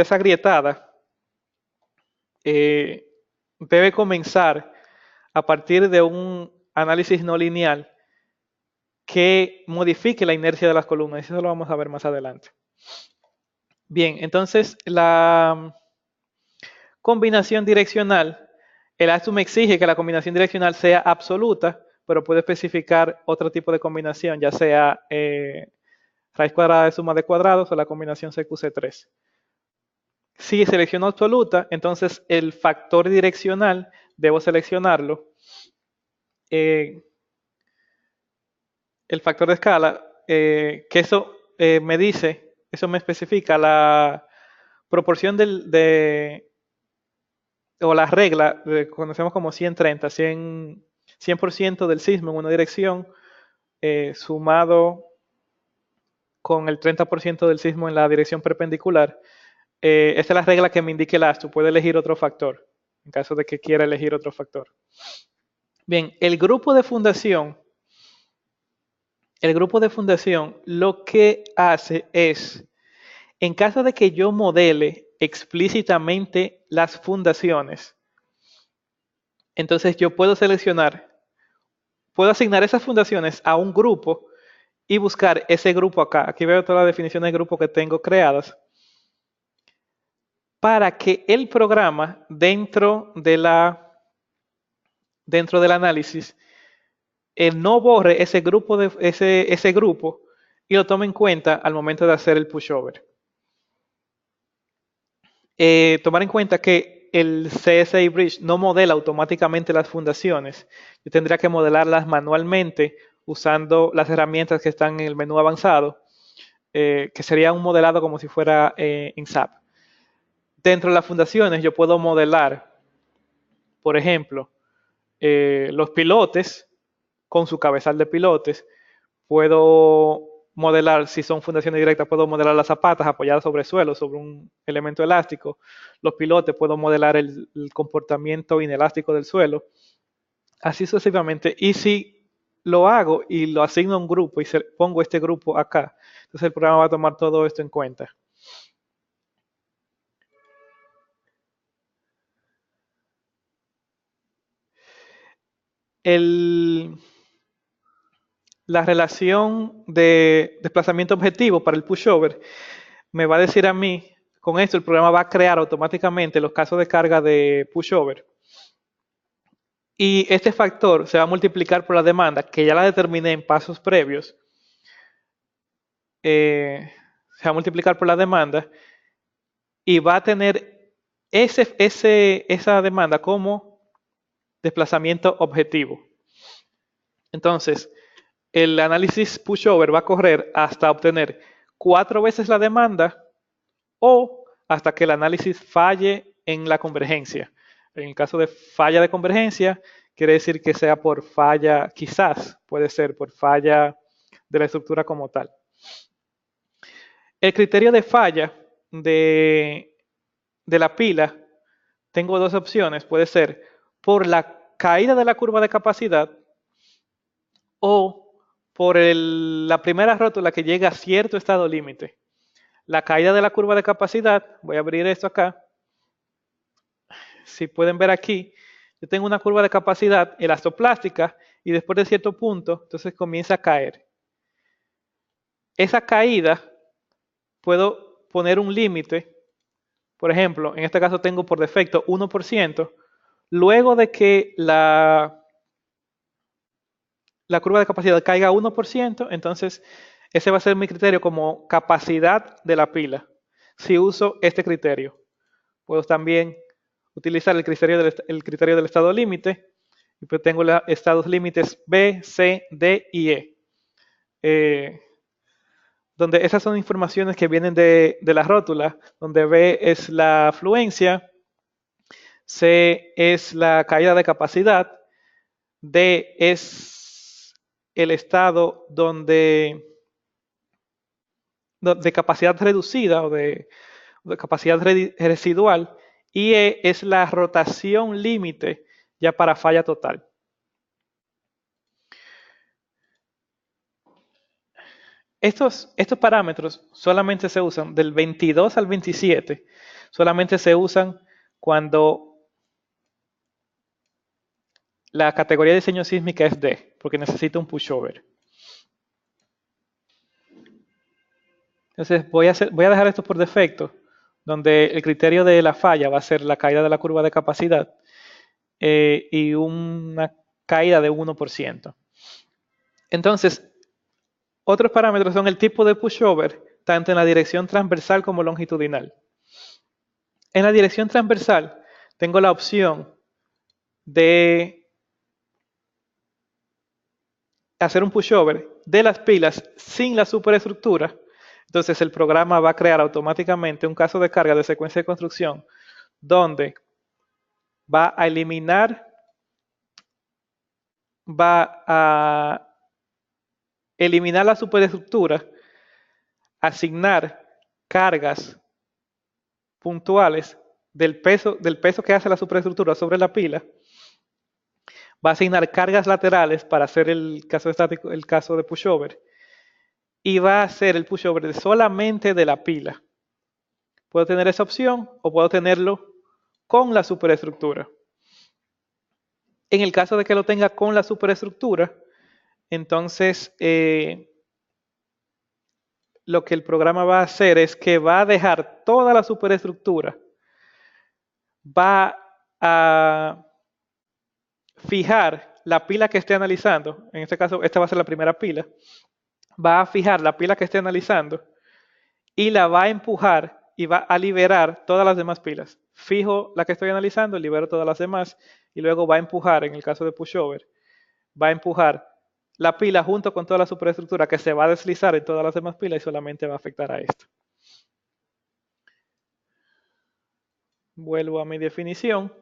agrietada, debe comenzar a partir de un análisis no lineal que modifique la inercia de las columnas. Eso lo vamos a ver más adelante. Bien, entonces la combinación direccional, el ASTU me exige que la combinación direccional sea absoluta, pero puede especificar otro tipo de combinación, ya sea raíz cuadrada de suma de cuadrados o la combinación CQC3. Si selecciono absoluta, entonces el factor direccional debo seleccionarlo. El factor de escala, que eso me dice, eso me especifica la proporción o la regla que conocemos como 130, 100 100% del sismo en una dirección sumado con el 30% del sismo en la dirección perpendicular. Esta es la regla que me indique el astro. Puede elegir otro factor, en caso de que quiera elegir otro factor. Bien, el grupo de fundación lo que hace es, en caso de que yo modele explícitamente las fundaciones, entonces yo puedo asignar esas fundaciones a un grupo y buscar ese grupo acá. Aquí veo todas las definiciones de grupo que tengo creadas para que el programa dentro del análisis no borre ese grupo y lo tome en cuenta al momento de hacer el pushover. Tomar en cuenta que el CSI Bridge no modela automáticamente las fundaciones. Yo tendría que modelarlas manualmente usando las herramientas que están en el menú avanzado, que sería un modelado como si fuera en SAP. Dentro de las fundaciones yo puedo modelar, por ejemplo, los pilotes con su cabezal de pilotes. Puedo modelar, si son fundaciones directas, puedo modelar las zapatas apoyadas sobre el suelo, sobre un elemento elástico. Los pilotes, puedo modelar el comportamiento inelástico del suelo. Así sucesivamente. Y si lo hago y lo asigno a un grupo y pongo este grupo acá, entonces el programa va a tomar todo esto en cuenta. La relación de desplazamiento objetivo para el pushover me va a decir a mí, con esto el programa va a crear automáticamente los casos de carga de pushover. Y este factor se va a multiplicar por la demanda, que ya la determiné en pasos previos. Se va a multiplicar por la demanda y va a tener esa demanda como desplazamiento objetivo. Entonces, el análisis pushover va a correr hasta obtener 4 veces la demanda o hasta que el análisis falle en la convergencia. En el caso de falla de convergencia, quiere decir que sea por falla, quizás puede ser por falla de la estructura como tal. El criterio de falla de la pila, tengo dos opciones. Puede ser por la caída de la curva de capacidad o por la primera rótula que llega a cierto estado límite. La caída de la curva de capacidad, voy a abrir esto acá. Si pueden ver aquí, yo tengo una curva de capacidad elastoplástica y después de cierto punto, entonces comienza a caer. Esa caída, puedo poner un límite. Por ejemplo, en este caso tengo por defecto 1%. Luego de que la curva de capacidad caiga a 1%, entonces ese va a ser mi criterio como capacidad de la pila. Si uso este criterio, puedo también utilizar el criterio del estado límite. Y pues tengo los estados límites B, C, D y E. Donde esas son informaciones que vienen de la rótula, donde B es la afluencia, C es la caída de capacidad, D es el estado de capacidad reducida o de capacidad residual, y E es la rotación límite ya para falla total. Estos parámetros solamente se usan del 22 al 27, solamente se usan cuando la categoría de diseño sísmica es D, porque necesita un pushover. Entonces voy a dejar esto por defecto, donde el criterio de la falla va a ser la caída de la curva de capacidad y una caída de 1%. Entonces, otros parámetros son el tipo de pushover, tanto en la dirección transversal como longitudinal. En la dirección transversal tengo la opción de hacer un pushover de las pilas sin la superestructura. Entonces el programa va a crear automáticamente un caso de carga de secuencia de construcción donde va a eliminar va a eliminar la superestructura, asignar cargas puntuales del peso que hace la superestructura sobre la pila, va a asignar cargas laterales para hacer el caso estático, el caso de pushover, y va a hacer el pushover solamente de la pila. Puedo tener esa opción o puedo tenerlo con la superestructura. En el caso de que lo tenga con la superestructura, entonces lo que el programa va a hacer es que va a dejar toda la superestructura, va a fijar la pila que esté analizando, en este caso esta va a ser la primera pila, va a fijar la pila que esté analizando y la va a empujar y va a liberar todas las demás pilas. Fijo la que estoy analizando, libero todas las demás y luego va a empujar, en el caso de pushover, va a empujar la pila junto con toda la superestructura que se va a deslizar en todas las demás pilas y solamente va a afectar a esto. Vuelvo a mi definición.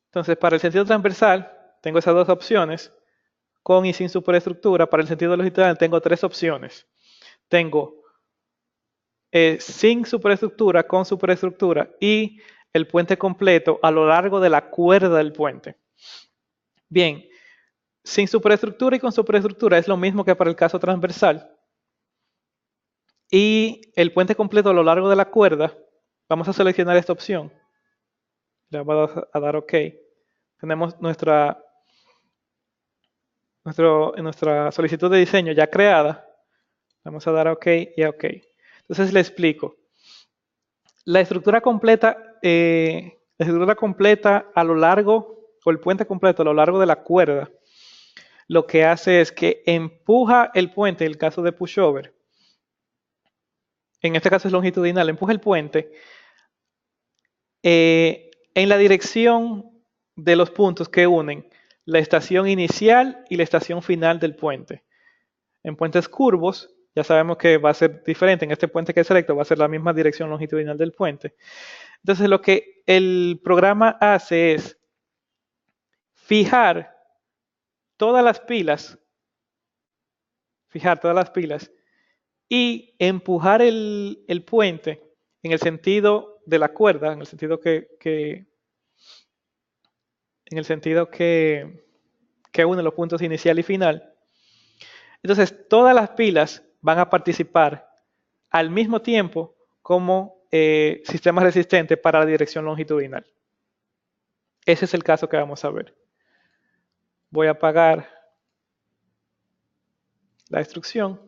Entonces, para el sentido transversal, tengo esas dos opciones, con y sin superestructura. Para el sentido longitudinal, tengo tres opciones. Tengo sin superestructura, con superestructura y el puente completo a lo largo de la cuerda del puente. Bien, sin superestructura y con superestructura es lo mismo que para el caso transversal. Y el puente completo a lo largo de la cuerda, vamos a seleccionar esta opción. Le vamos a dar OK. Tenemos nuestra solicitud de diseño ya creada. Vamos a dar OK y a OK. Entonces le explico. La estructura completa a lo largo, o el puente completo a lo largo de la cuerda, lo que hace es que empuja el puente, en el caso de pushover, en este caso es longitudinal, empuja el puente en la dirección de los puntos que unen la estación inicial y la estación final del puente. En puentes curvos, ya sabemos que va a ser diferente. En este puente que es recto va a ser la misma dirección longitudinal del puente. Entonces lo que el programa hace es fijar todas las pilas y empujar el puente en el sentido de la cuerda, en el sentido que une los puntos inicial y final. Entonces, todas las pilas van a participar al mismo tiempo como sistema resistente para la dirección longitudinal. Ese es el caso que vamos a ver. Voy a apagar la instrucción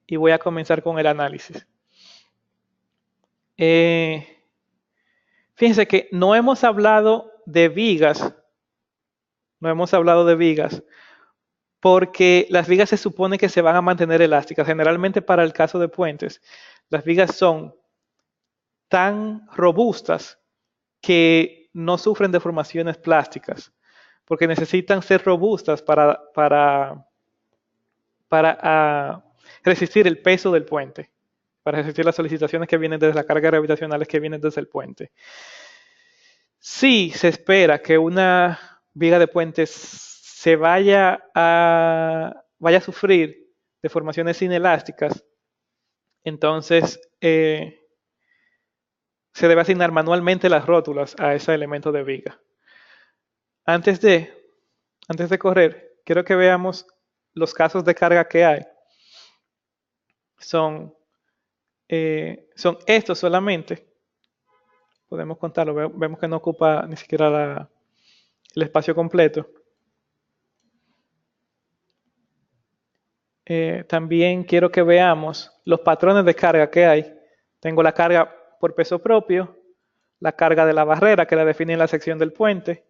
y voy a comenzar con el análisis. Fíjense que no hemos hablado de vigas. Porque las vigas se supone que se van a mantener elásticas. Generalmente para el caso de puentes, las vigas son tan robustas que no sufren deformaciones plásticas, porque necesitan ser robustas para resistir el peso del puente, para resistir las solicitaciones que vienen desde las cargas gravitacionales que vienen desde el puente. Si se espera que una viga de puentes se vaya a sufrir deformaciones inelásticas, entonces se debe asignar manualmente las rótulas a ese elemento de viga. Antes de correr, quiero que veamos los casos de carga que hay. Son estos solamente. Podemos contarlo, vemos que no ocupa ni siquiera el espacio completo. También quiero que veamos los patrones de carga que hay. Tengo la carga por peso propio, la carga de la barrera que la define en la sección del puente,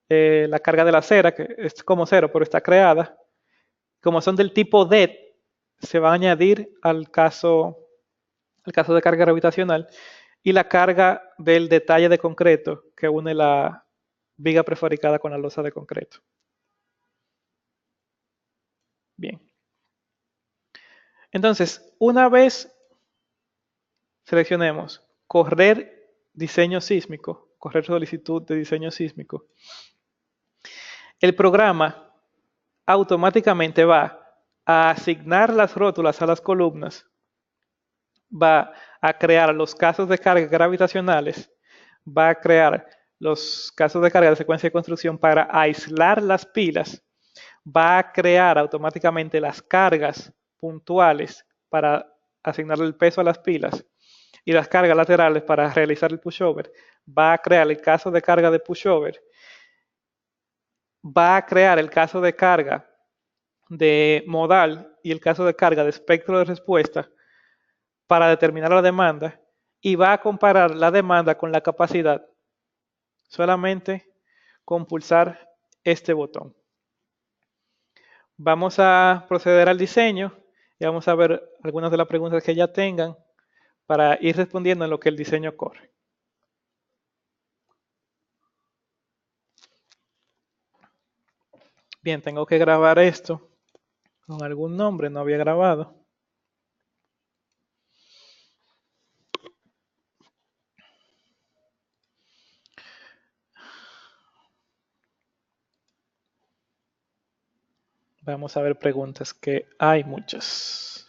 la carga de la cera que es como cero pero está creada. Como son del tipo DET, se va a añadir al caso de carga gravitacional, y la carga del detalle de concreto que une la viga prefabricada con la losa de concreto. Bien. Entonces, una vez seleccionemos correr diseño sísmico, correr solicitud de diseño sísmico, el programa automáticamente va a asignar las rótulas a las columnas, va a crear los casos de carga gravitacionales, va a crear los casos de carga de secuencia de construcción para aislar las pilas, va a crear automáticamente las cargas puntuales para asignarle el peso a las pilas y las cargas laterales para realizar el pushover, va a crear el caso de carga de pushover, va a crear el caso de carga de modal y el caso de carga de espectro de respuesta para determinar la demanda y va a comparar la demanda con la capacidad solamente con pulsar este botón. Vamos a proceder al diseño y vamos a ver algunas de las preguntas que ya tengan para ir respondiendo en lo que el diseño corre. Bien, tengo que grabar esto con algún nombre, no había grabado. Vamos a ver preguntas, que hay muchas.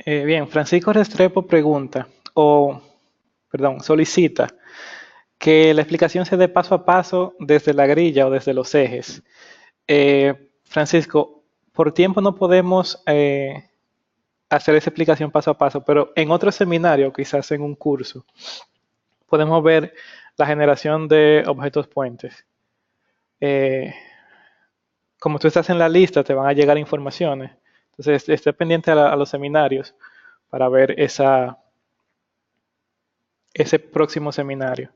Bien, Francisco Restrepo pregunta, solicita que la explicación se dé paso a paso desde la grilla o desde los ejes. Francisco, por tiempo no podemos hacer esa explicación paso a paso, pero en otro seminario, quizás en un curso, podemos ver la generación de objetos puentes. Como tú estás en la lista, te van a llegar informaciones. Entonces, esté pendiente a los seminarios para ver ese próximo seminario.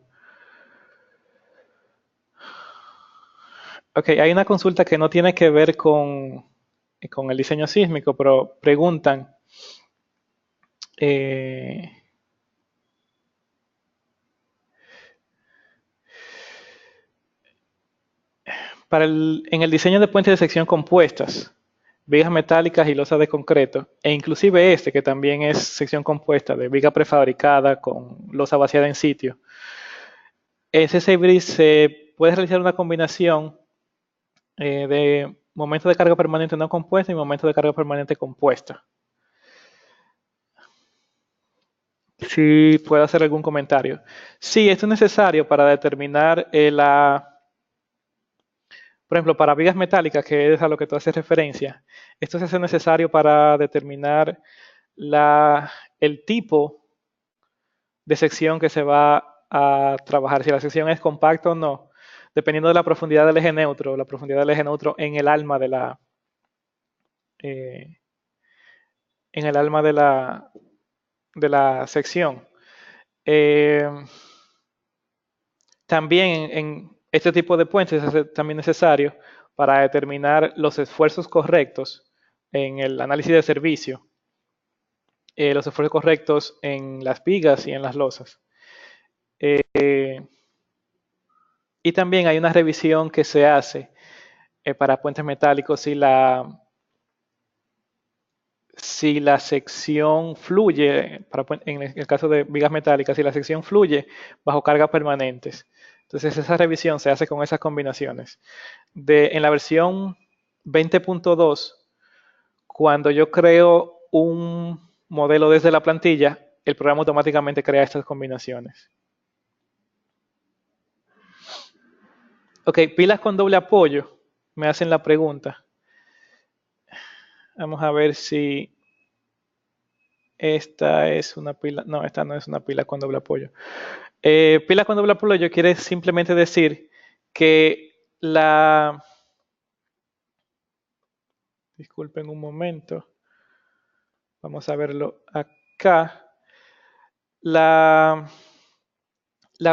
Ok, hay una consulta que no tiene que ver con el diseño sísmico, pero preguntan en el diseño de puentes de sección compuestas, vigas metálicas y losas de concreto, e inclusive este que también es sección compuesta de viga prefabricada con losa vaciada en sitio, ese CBRIS se puede realizar una combinación de momento de carga permanente no compuesta y momento de carga permanente compuesta. Si puedo hacer algún comentario. Sí, esto es necesario para determinar por ejemplo, para vigas metálicas, que es a lo que tú haces referencia, esto se hace necesario para determinar el tipo de sección que se va a trabajar, si la sección es compacta o no, dependiendo de la profundidad del eje neutro, la profundidad del eje neutro en el alma de la sección. También en este tipo de puentes es también necesario para determinar los esfuerzos correctos en el análisis de servicio, los esfuerzos correctos en las vigas y en las losas. Y también hay una revisión que se hace para puentes metálicos si la sección fluye, en el caso de vigas metálicas, si la sección fluye bajo cargas permanentes. Entonces esa revisión se hace con esas combinaciones. En la versión 20.2, cuando yo creo un modelo desde la plantilla, el programa automáticamente crea estas combinaciones. Ok, pilas con doble apoyo. Me hacen la pregunta. Vamos a ver si esta es una pila. No, esta no es una pila con doble apoyo. Pila con doble apoyo quiere simplemente decir que la... Disculpen un momento. Vamos a verlo acá. La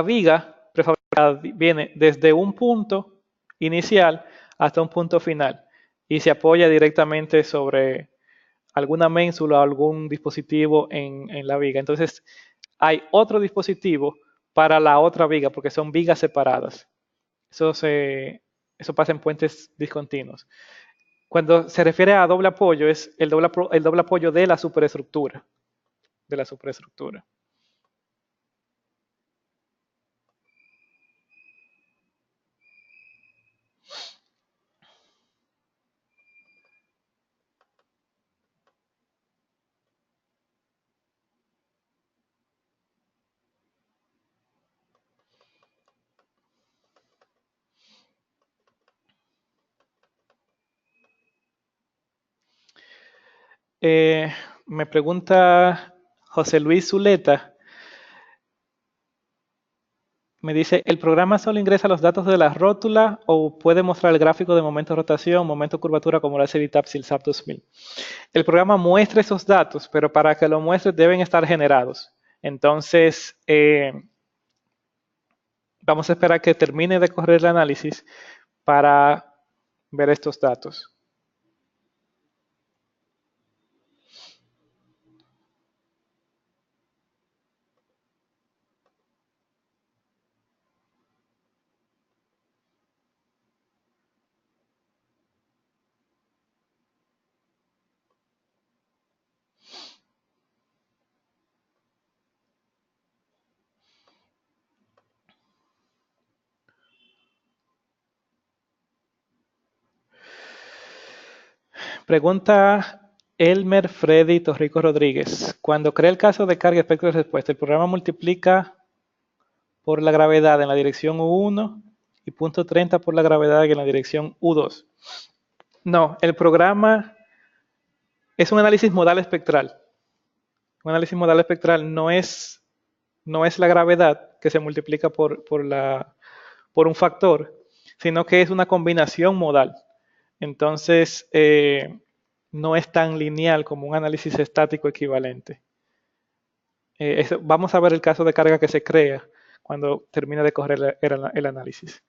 viga prefabricada viene desde un punto inicial hasta un punto final y se apoya directamente sobre alguna ménsula o algún dispositivo en la viga. Entonces, hay otro dispositivo para la otra viga porque son vigas separadas. Eso pasa en puentes discontinuos. Cuando se refiere a doble apoyo, es el doble apoyo de la superestructura. De la superestructura. Me pregunta José Luis Zuleta. Me dice, ¿el programa solo ingresa los datos de la rótula o puede mostrar el gráfico de momento de rotación, momento de curvatura como lo hace el ITAP SILSAP 2000? El programa muestra esos datos, pero para que lo muestre deben estar generados. Entonces, vamos a esperar que termine de correr el análisis para ver estos datos. Pregunta Elmer Freddy Torrico Rodríguez. Cuando crea el caso de carga efecto de respuesta, el programa multiplica por la gravedad en la dirección U1 y punto 30 por la gravedad en la dirección U2. No, el programa es un análisis modal espectral. Un análisis modal espectral no es la gravedad que se multiplica por un factor, sino que es una combinación modal. Entonces, no es tan lineal como un análisis estático equivalente. Vamos a ver el caso de carga que se crea cuando termine de correr el análisis.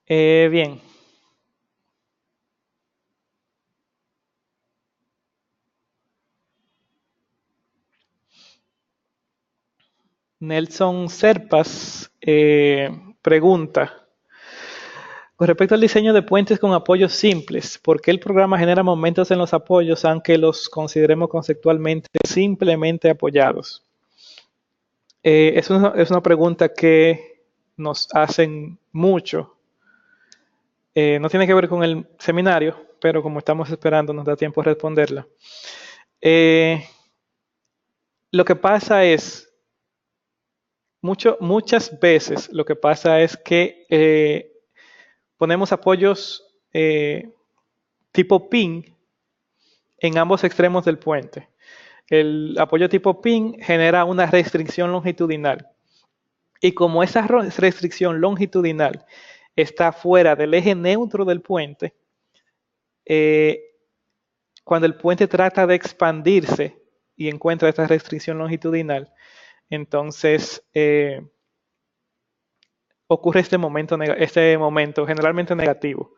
Bien. Nelson Serpas pregunta, con respecto al diseño de puentes con apoyos simples, ¿por qué el programa genera momentos en los apoyos aunque los consideremos conceptualmente simplemente apoyados? Es una pregunta que nos hacen mucho. No tiene que ver con el seminario, pero como estamos esperando nos da tiempo de responderla. Lo que pasa es, muchas veces lo que pasa es que ponemos apoyos tipo pin en ambos extremos del puente. El apoyo tipo pin genera una restricción longitudinal. Y como esa restricción longitudinal está fuera del eje neutro del puente, cuando el puente trata de expandirse y encuentra esta restricción longitudinal, entonces ocurre este momento generalmente negativo.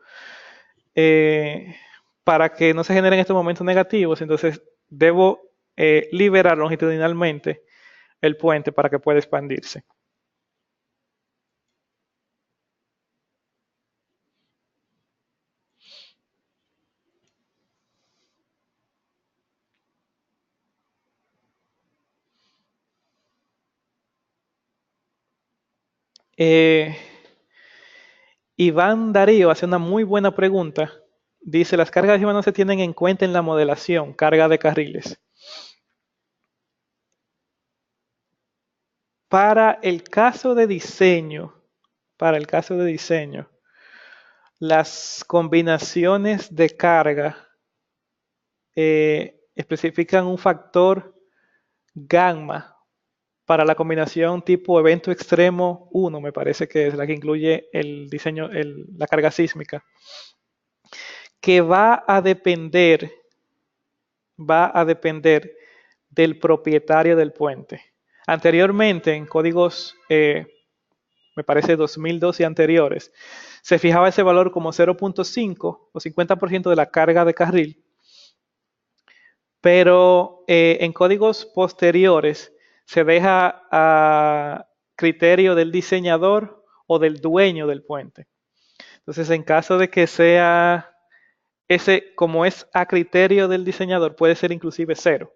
Para que no se generen estos momentos negativos, entonces debo liberar longitudinalmente el puente para que pueda expandirse. Eh, Iván Darío hace una muy buena pregunta. Dice, las cargas de no se tienen en cuenta en la modelación, carga de carriles. Para el caso de diseño, las combinaciones de carga especifican un factor gamma para la combinación tipo evento extremo 1, me parece que es la que incluye el diseño, la carga sísmica, que va a depender del propietario del puente. Anteriormente, en códigos, me parece 2002 y anteriores, se fijaba ese valor como 0.5 o 50% de la carga de carril, pero en códigos posteriores se deja a criterio del diseñador o del dueño del puente. Entonces, en caso de que sea ese, como es a criterio del diseñador, puede ser inclusive 0.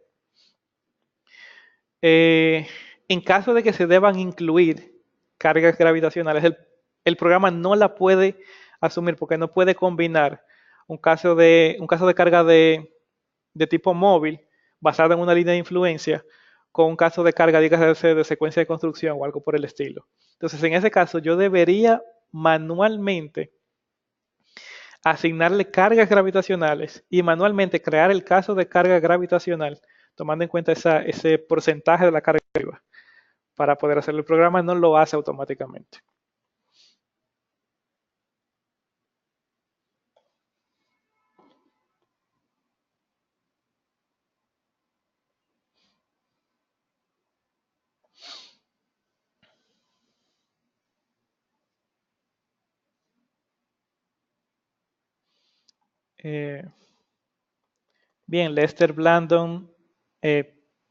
En caso de que se deban incluir cargas gravitacionales, el programa no la puede asumir porque no puede combinar un caso de carga de tipo móvil basada en una línea de influencia con un caso de carga, dígase, de secuencia de construcción o algo por el estilo. Entonces, en ese caso, yo debería manualmente asignarle cargas gravitacionales y manualmente crear el caso de carga gravitacional, tomando en cuenta ese porcentaje de la carga arriba, para poder hacerlo. El programa no lo hace automáticamente. Eh, Bien, Lester Blandon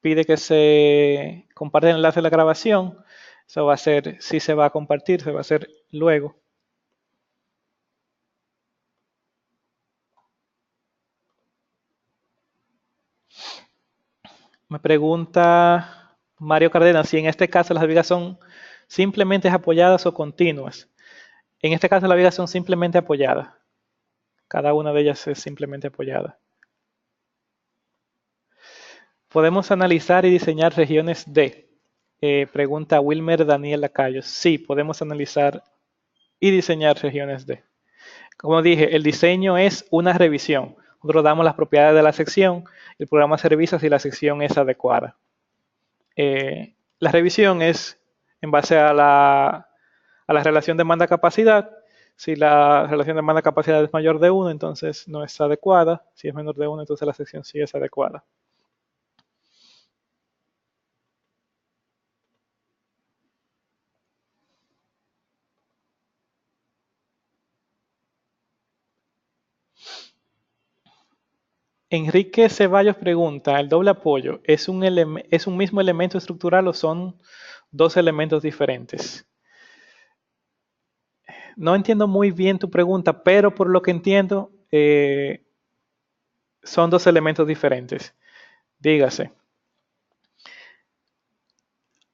pide que se comparte el enlace de la grabación. Eso va a ser, si se va a compartir, se va a hacer luego. Me pregunta Mario Cárdenas si en este caso las vigas son simplemente apoyadas o continuas. En este caso las vigas son simplemente apoyadas. Cada una de ellas es simplemente apoyada. ¿Podemos analizar y diseñar regiones D? Pregunta Wilmer Daniel Lacayo. Sí, podemos analizar y diseñar regiones D. Como dije, el diseño es una revisión. Nosotros damos las propiedades de la sección, el programa se revisa si la sección es adecuada. La revisión es en base a la relación demanda-capacidad. Si la relación demanda-capacidad es mayor de 1, entonces no es adecuada. Si es menor de 1, entonces la sección sí es adecuada. Enrique Ceballos pregunta, ¿el doble apoyo es un mismo elemento estructural o son dos elementos diferentes? No entiendo muy bien tu pregunta, pero por lo que entiendo, son dos elementos diferentes. Dígase,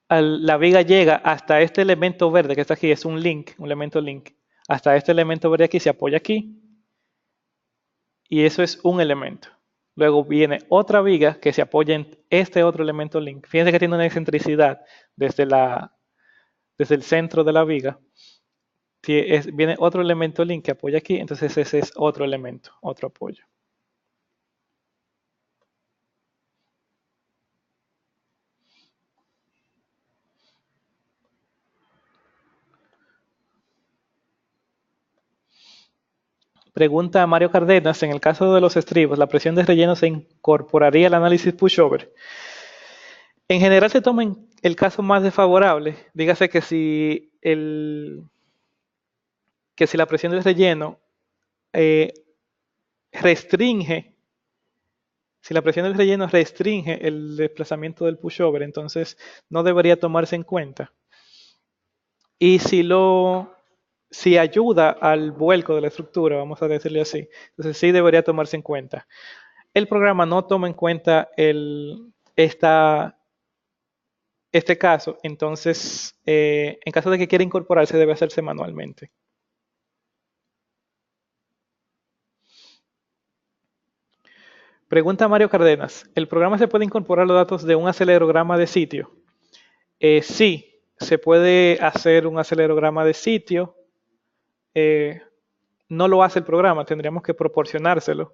la viga llega hasta este elemento verde que está aquí, es un link, un elemento link. Hasta este elemento verde aquí se apoya aquí y eso es un elemento. Luego viene otra viga que se apoya en este otro elemento link. Fíjense que tiene una excentricidad desde el centro de la viga. Viene otro elemento link que apoya aquí, entonces ese es otro elemento, otro apoyo. Pregunta a Mario Cardenas, en el caso de los estribos, ¿la presión de relleno se incorporaría al análisis pushover? En general se toma el caso más desfavorable. Dígase que si la presión del relleno eh, restringe, si la presión del relleno restringe el desplazamiento del pushover, entonces no debería tomarse en cuenta. Y si ayuda al vuelco de la estructura, vamos a decirle así, entonces sí debería tomarse en cuenta. El programa no toma en cuenta esta este caso, entonces, en caso de que quiera incorporarse, debe hacerse manualmente. Pregunta Mario Cardenas, ¿el programa se puede incorporar los datos de un acelerograma de sitio? Sí, se puede hacer un acelerograma de sitio. Eh, no lo hace el programa, tendríamos que proporcionárselo.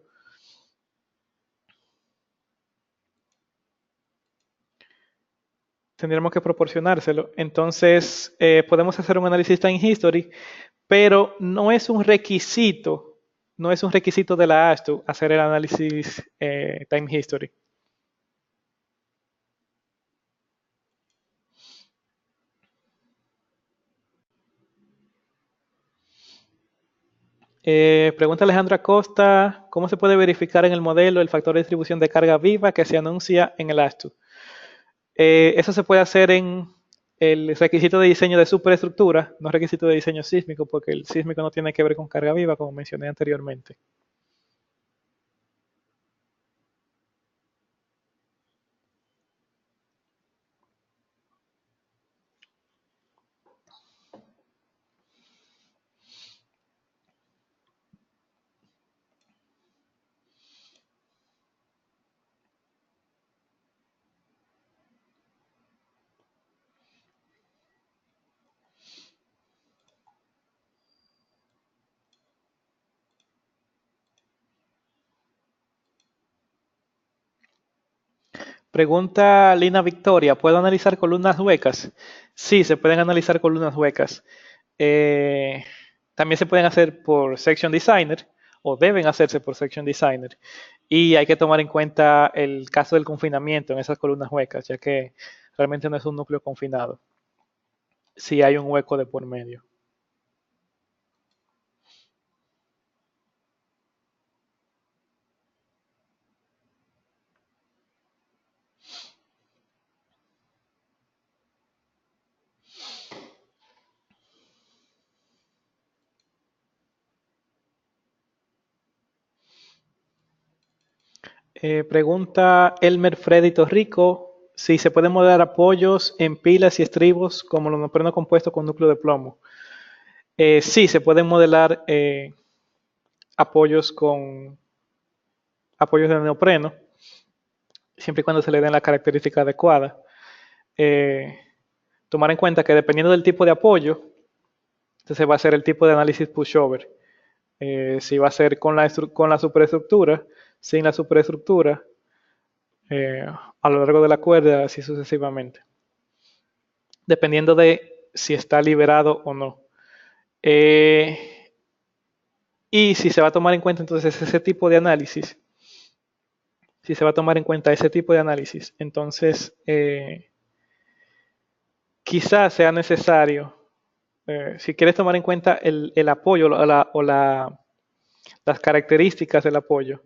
Tendríamos que proporcionárselo. Entonces, podemos hacer un análisis time history, pero no es un requisito, no es un requisito de la ASTU hacer el análisis time history. Pregunta Alejandra Costa, ¿cómo se puede verificar en el modelo el factor de distribución de carga viva que se anuncia en el ASTU? Eso se puede hacer en el requisito de diseño de superestructura, no requisito de diseño sísmico, porque el sísmico no tiene que ver con carga viva, como mencioné anteriormente. Pregunta Lina Victoria, ¿puedo analizar columnas huecas? Sí, se pueden analizar columnas huecas. Eh, También se pueden hacer por Section Designer o deben hacerse por Section Designer. Y hay que tomar en cuenta el caso del confinamiento en esas columnas huecas, ya que realmente no es un núcleo confinado. Si hay un hueco de por medio. Pregunta Elmer Freddy Torrico si se pueden modelar apoyos en pilas y estribos como los neopreno compuestos con núcleo de plomo. Sí, se pueden modelar apoyos con apoyos de neopreno, siempre y cuando se le den la característica adecuada. Eh, Tomar en cuenta que dependiendo del tipo de apoyo, entonces va a ser el tipo de análisis pushover. Si va a ser con la superestructura, sin la superestructura, a lo largo de la cuerda, así sucesivamente. Dependiendo de si está liberado o no. Y si se va a tomar en cuenta entonces ese tipo de análisis, si se va a tomar en cuenta ese tipo de análisis, entonces quizás sea necesario, si quieres tomar en cuenta el apoyo las características del apoyo,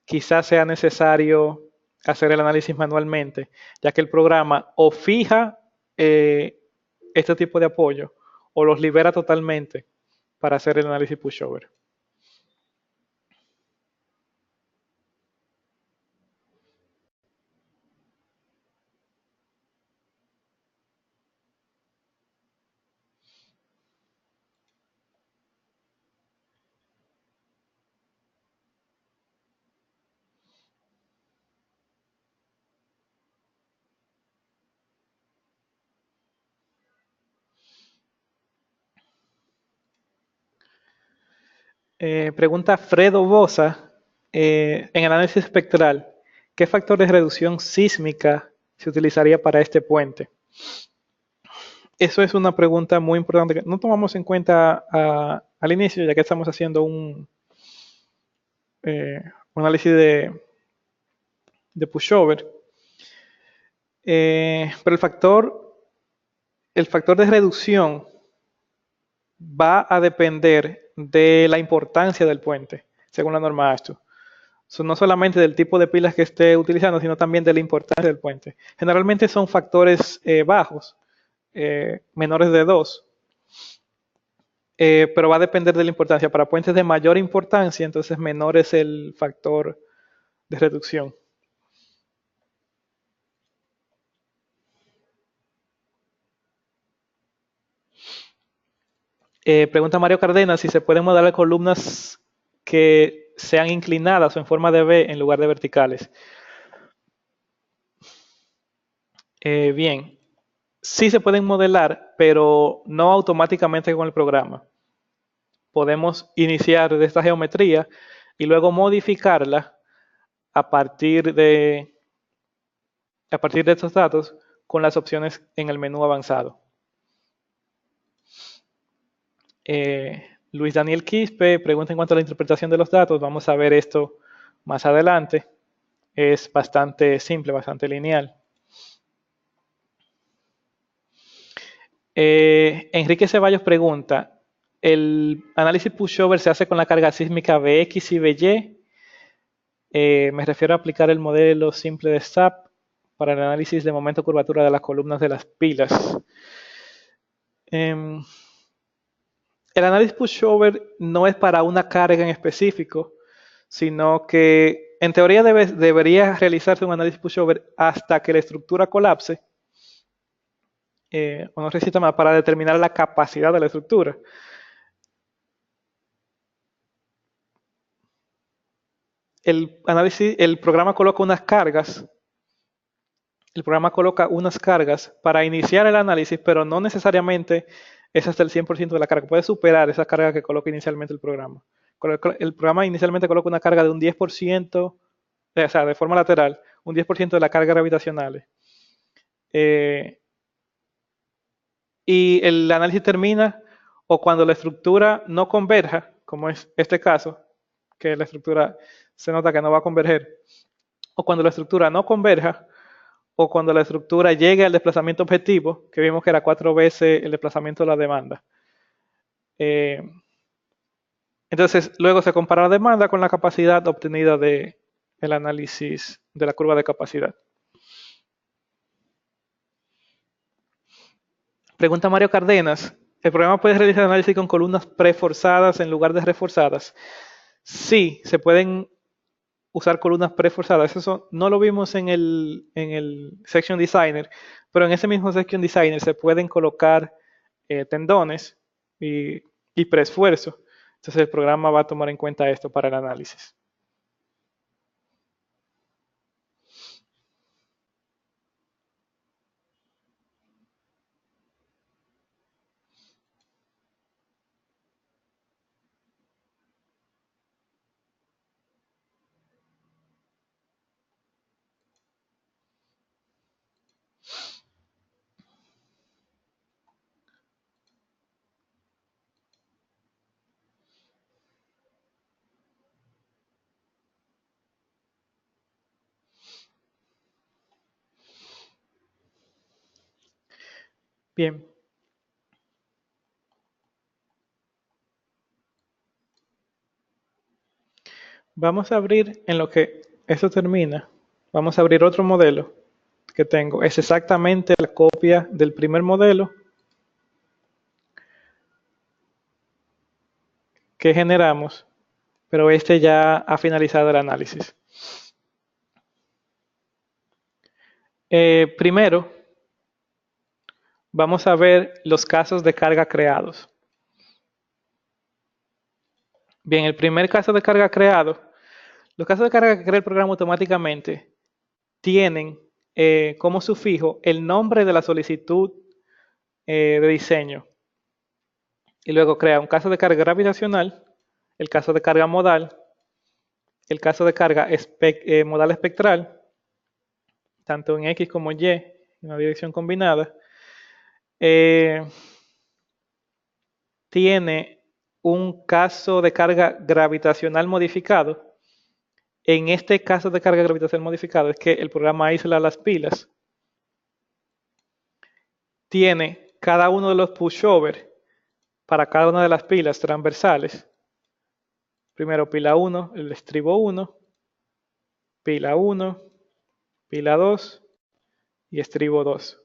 quizás sea necesario hacer el análisis manualmente, ya que el programa o fija este tipo de apoyo o los libera totalmente para hacer el análisis pushover. Pregunta Fredo Bosa, en el análisis espectral, ¿qué factor de reducción sísmica se utilizaría para este puente? Eso es una pregunta muy importante que no tomamos en cuenta al inicio, ya que estamos haciendo un análisis de pushover. Pero el factor de reducción va a depender de la importancia del puente, según la norma ASTU. No solamente del tipo de pilas que esté utilizando, sino también de la importancia del puente. Generalmente son factores bajos, menores de 2, pero va a depender de la importancia. Para puentes de mayor importancia, entonces menor es el factor de reducción. Pregunta Mario Cardenas si se pueden modelar columnas que sean inclinadas o en forma de V en lugar de verticales. Bien, sí se pueden modelar, pero no automáticamente con el programa. Podemos iniciar de esta geometría y luego modificarla a partir de, estos datos con las opciones en el menú avanzado. Luis Daniel Quispe pregunta en cuanto a la interpretación de los datos. Vamos a ver esto más adelante. Es bastante simple, bastante lineal. Enrique Ceballos pregunta, ¿el análisis pushover se hace con la carga sísmica Bx y By? Me refiero a aplicar el modelo simple de SAP para el análisis de momento curvatura de las columnas de las pilas. El análisis pushover no es para una carga en específico, sino que en teoría debería realizarse un análisis pushover hasta que la estructura colapse, o no necesita más, para determinar la capacidad de la estructura. El programa coloca unas cargas. El programa coloca unas cargas para iniciar el análisis, pero no necesariamente es hasta el 100% de la carga. Puede superar esa carga que coloca inicialmente el programa. El programa inicialmente coloca una carga de un 10%, o sea, de forma lateral, un 10% de la carga gravitacional. Y el análisis termina o cuando la estructura no converja, como es este caso, que la estructura se nota que no va a converger, o cuando la estructura no converja, o cuando la estructura llegue al desplazamiento objetivo, que vimos que era 4 veces el desplazamiento de la demanda. Entonces, luego se compara la demanda con la capacidad obtenida del análisis de la curva de capacidad. Pregunta Mario Cardenas, ¿el programa puede realizar análisis con columnas preforzadas en lugar de reforzadas? Sí, se pueden usar columnas preforzadas. Eso no lo vimos en el Section Designer, pero en ese mismo Section Designer se pueden colocar tendones y preesfuerzo. Entonces el programa va a tomar en cuenta esto para el análisis. Bien. Vamos a abrir, en lo que esto termina, vamos a abrir otro modelo que tengo. Es exactamente la copia del primer modelo que generamos, pero este ya ha finalizado el análisis. Primero, vamos a ver los casos de carga creados. Bien, el primer caso de carga creado, los casos de carga que crea el programa automáticamente tienen como sufijo el nombre de la solicitud de diseño. Y luego crea un caso de carga gravitacional, el caso de carga modal, el caso de carga modal espectral, tanto en X como en Y, en una dirección combinada. Tiene un caso de carga gravitacional modificado. En este caso de carga gravitacional modificado es que el programa aísla las pilas. Tiene cada uno de los pushover para cada una de las pilas transversales. Primero pila 1, el estribo 1, pila 1, pila 2 y estribo 2.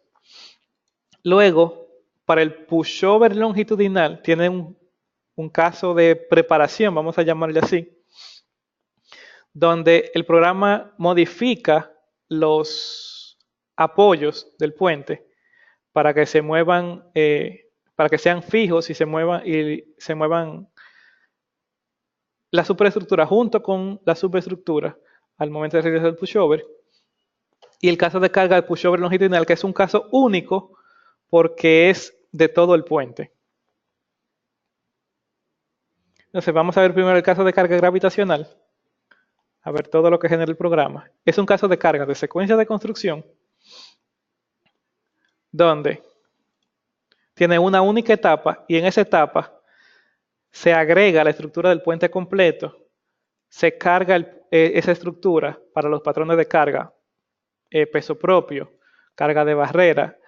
Luego, para el pushover longitudinal, tiene un caso de preparación, vamos a llamarle así, donde el programa modifica los apoyos del puente para que se muevan para que sean fijos y se muevan la superestructura junto con la subestructura al momento de realizar el pushover. Y el caso de carga del pushover longitudinal, que es un caso único porque es de todo el puente. Entonces vamos a ver primero el caso de carga gravitacional. A ver todo lo que genera el programa. Es un caso de carga de secuencia de construcción donde tiene una única etapa y en esa etapa se agrega la estructura del puente completo, se carga esa estructura para los patrones de carga, peso propio, carga de barrera,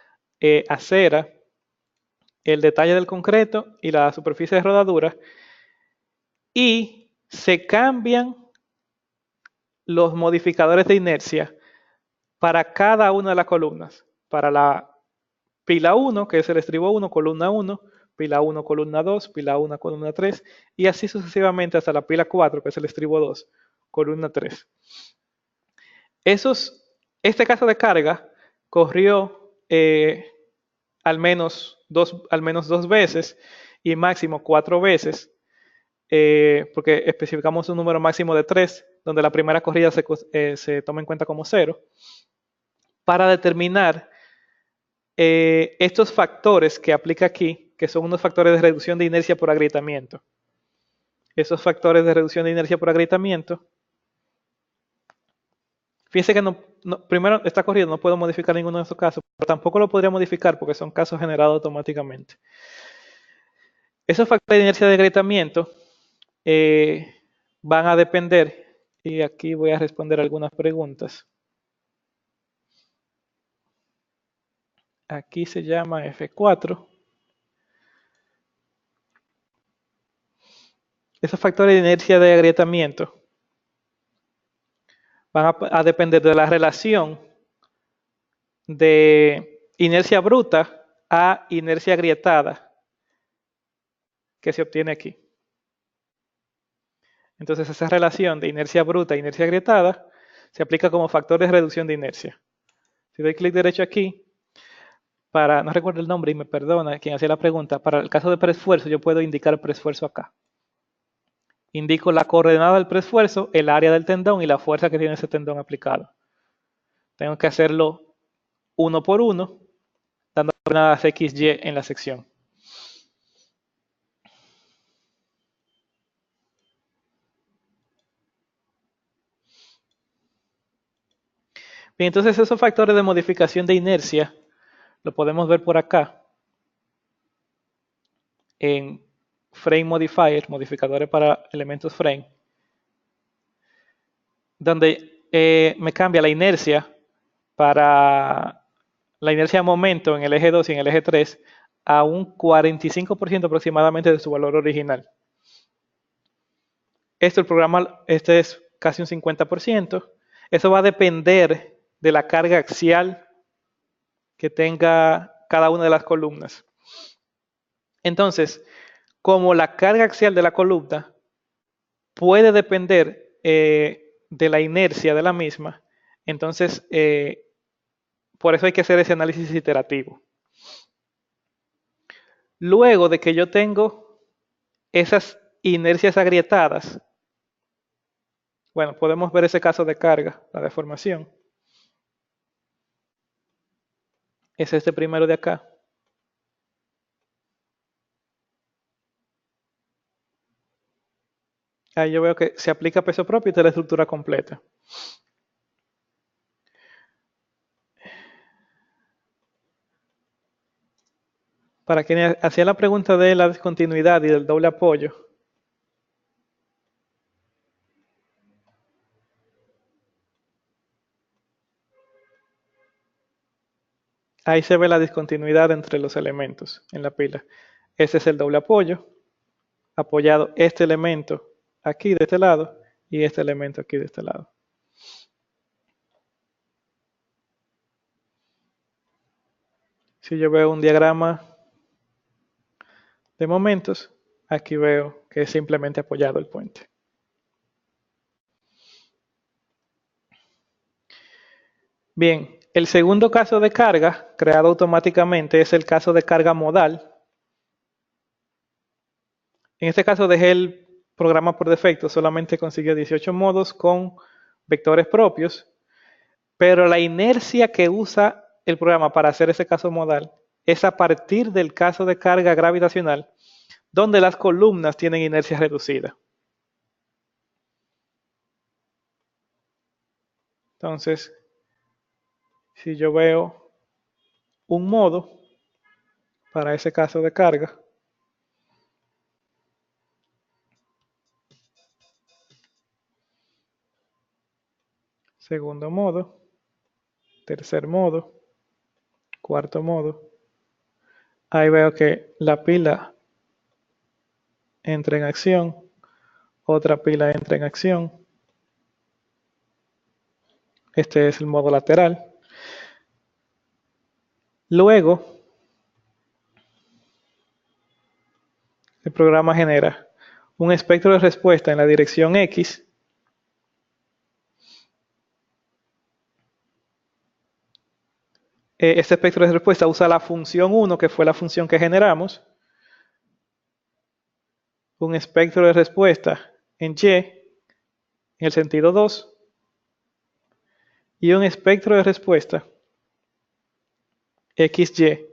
acera, el detalle del concreto y la superficie de rodadura, y se cambian los modificadores de inercia para cada una de las columnas. Para la pila 1, que es el estribo 1, columna 1, pila 1, columna 2, pila 1, columna 3, y así sucesivamente hasta la pila 4, que es el estribo 2, columna 3. Este caso de carga corrió al menos dos veces y máximo 4 veces, porque especificamos un número máximo de 3, donde la primera corrida se toma en cuenta como 0, para determinar estos factores que aplica aquí, que son unos factores de reducción de inercia por agrietamiento. Esos factores de reducción de inercia por agrietamiento, fíjense que primero está corrido, no puedo modificar ninguno de esos casos, pero tampoco lo podría modificar porque son casos generados automáticamente. Esos factores de inercia de agrietamiento van a depender, y aquí voy a responder algunas preguntas. Aquí se llama F4. Esos factores de inercia de agrietamiento van a depender de la relación de inercia bruta a inercia agrietada que se obtiene aquí. Entonces esa relación de inercia bruta a inercia agrietada se aplica como factor de reducción de inercia. Si doy clic derecho aquí, no recuerdo el nombre y me perdona quien hacía la pregunta, para el caso de preesfuerzo yo puedo indicar preesfuerzo acá. Indico la coordenada del preesfuerzo, el área del tendón y la fuerza que tiene ese tendón aplicado. Tengo que hacerlo uno por uno, dando coordenadas X, Y en la sección. Bien, entonces esos factores de modificación de inercia lo podemos ver por acá en Frame Modifier, modificadores para elementos frame, donde me cambia la inercia para la inercia de momento en el eje 2 y en el eje 3 a un 45% aproximadamente de su valor original. El programa, este es casi un 50%. Eso va a depender de la carga axial que tenga cada una de las columnas. Entonces, como la carga axial de la columna puede depender de la inercia de la misma, entonces por eso hay que hacer ese análisis iterativo. Luego de que yo tengo esas inercias agrietadas, bueno, podemos ver ese caso de carga, la deformación. Es este primero de acá. Ahí yo veo que se aplica peso propio y de la estructura completa. Para quienes hacían la pregunta de la discontinuidad y del doble apoyo, ahí se ve la discontinuidad entre los elementos en la pila. Ese es el doble apoyo, apoyado este elemento aquí de este lado y este elemento aquí de este lado. Si yo veo un diagrama de momentos, aquí veo que es simplemente apoyado el puente. Bien, el segundo caso de carga creado automáticamente es el caso de carga modal. En este caso dejé el programa por defecto, solamente consiguió 18 modos con vectores propios, pero la inercia que usa el programa para hacer ese caso modal es a partir del caso de carga gravitacional, donde las columnas tienen inercia reducida. Entonces, si yo veo un modo para ese caso de carga, segundo modo, tercer modo, cuarto modo, ahí veo que la pila entra en acción, otra pila entra en acción. Este es el modo lateral. Luego, el programa genera un espectro de respuesta en la dirección X. Este espectro de respuesta usa la función 1, que fue la función que generamos. Un espectro de respuesta en Y, en el sentido 2. Y un espectro de respuesta XY,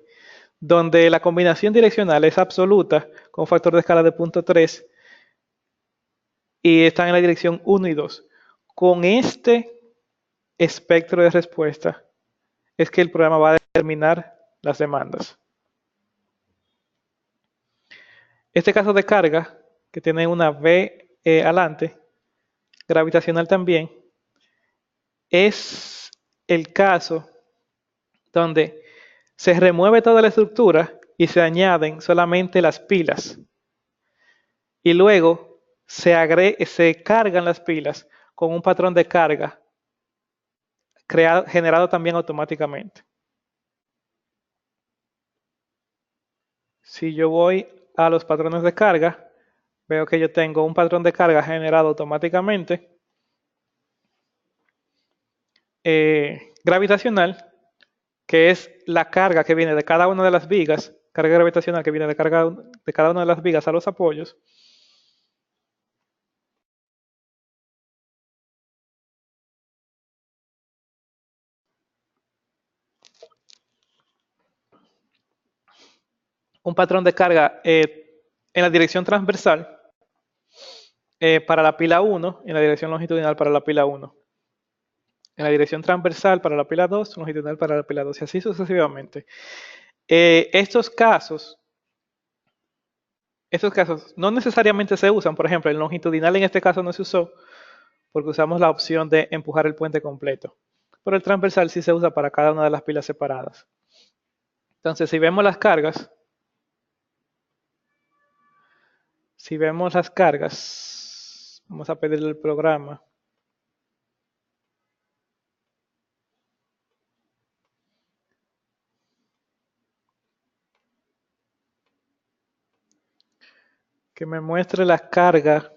donde la combinación direccional es absoluta con un factor de escala de 0.3 y están en la dirección 1 y 2. Con este espectro de respuesta es que el programa va a determinar las demandas. Este caso de carga, que tiene una V adelante, gravitacional también, es el caso donde se remueve toda la estructura y se añaden solamente las pilas. Y luego se cargan las pilas con un patrón de carga generado también automáticamente. Si yo voy a los patrones de carga, veo que yo tengo un patrón de carga generado automáticamente, gravitacional, que es la carga que viene de cada una de las vigas, carga gravitacional que viene de cada una de las vigas a los apoyos. Un patrón de carga en la dirección transversal para la pila 1, en la dirección longitudinal para la pila 1. En la dirección transversal para la pila 2, longitudinal para la pila 2, y así sucesivamente. Estos casos no necesariamente se usan. Por ejemplo, el longitudinal en este caso no se usó porque usamos la opción de empujar el puente completo. Pero el transversal sí se usa para cada una de las pilas separadas. Entonces, si vemos las cargas, vamos a pedirle al programa que me muestre las cargas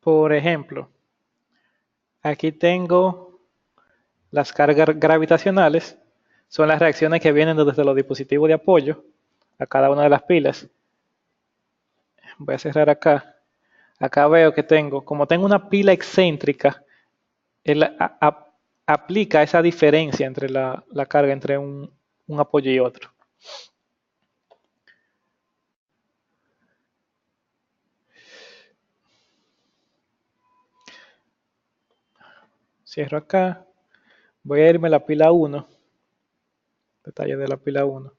Por ejemplo, aquí tengo las cargas gravitacionales, son las reacciones que vienen desde los dispositivos de apoyo a cada una de las pilas. Voy a cerrar acá. Acá veo que como tengo una pila excéntrica, él aplica esa diferencia entre la carga entre un apoyo y otro. Cierro acá. Voy a irme a la pila 1. Detalle de la pila 1.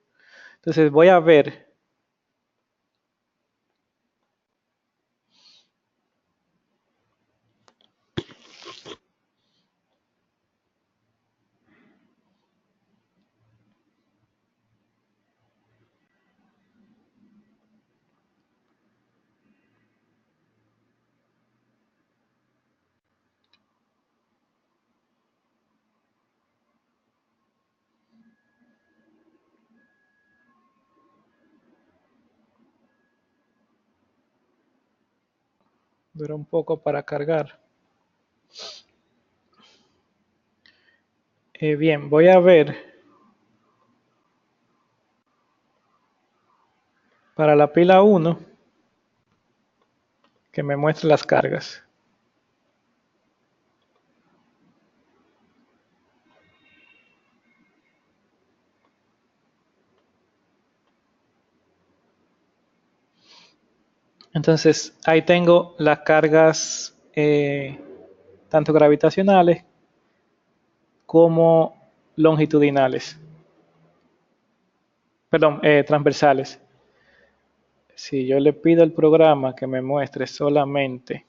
Entonces voy a ver Dura un poco para cargar. Bien, voy a ver para la pila 1 que me muestre las cargas. Entonces, ahí tengo las cargas tanto gravitacionales como longitudinales. Perdón, transversales. Si yo le pido al programa que me muestre solamente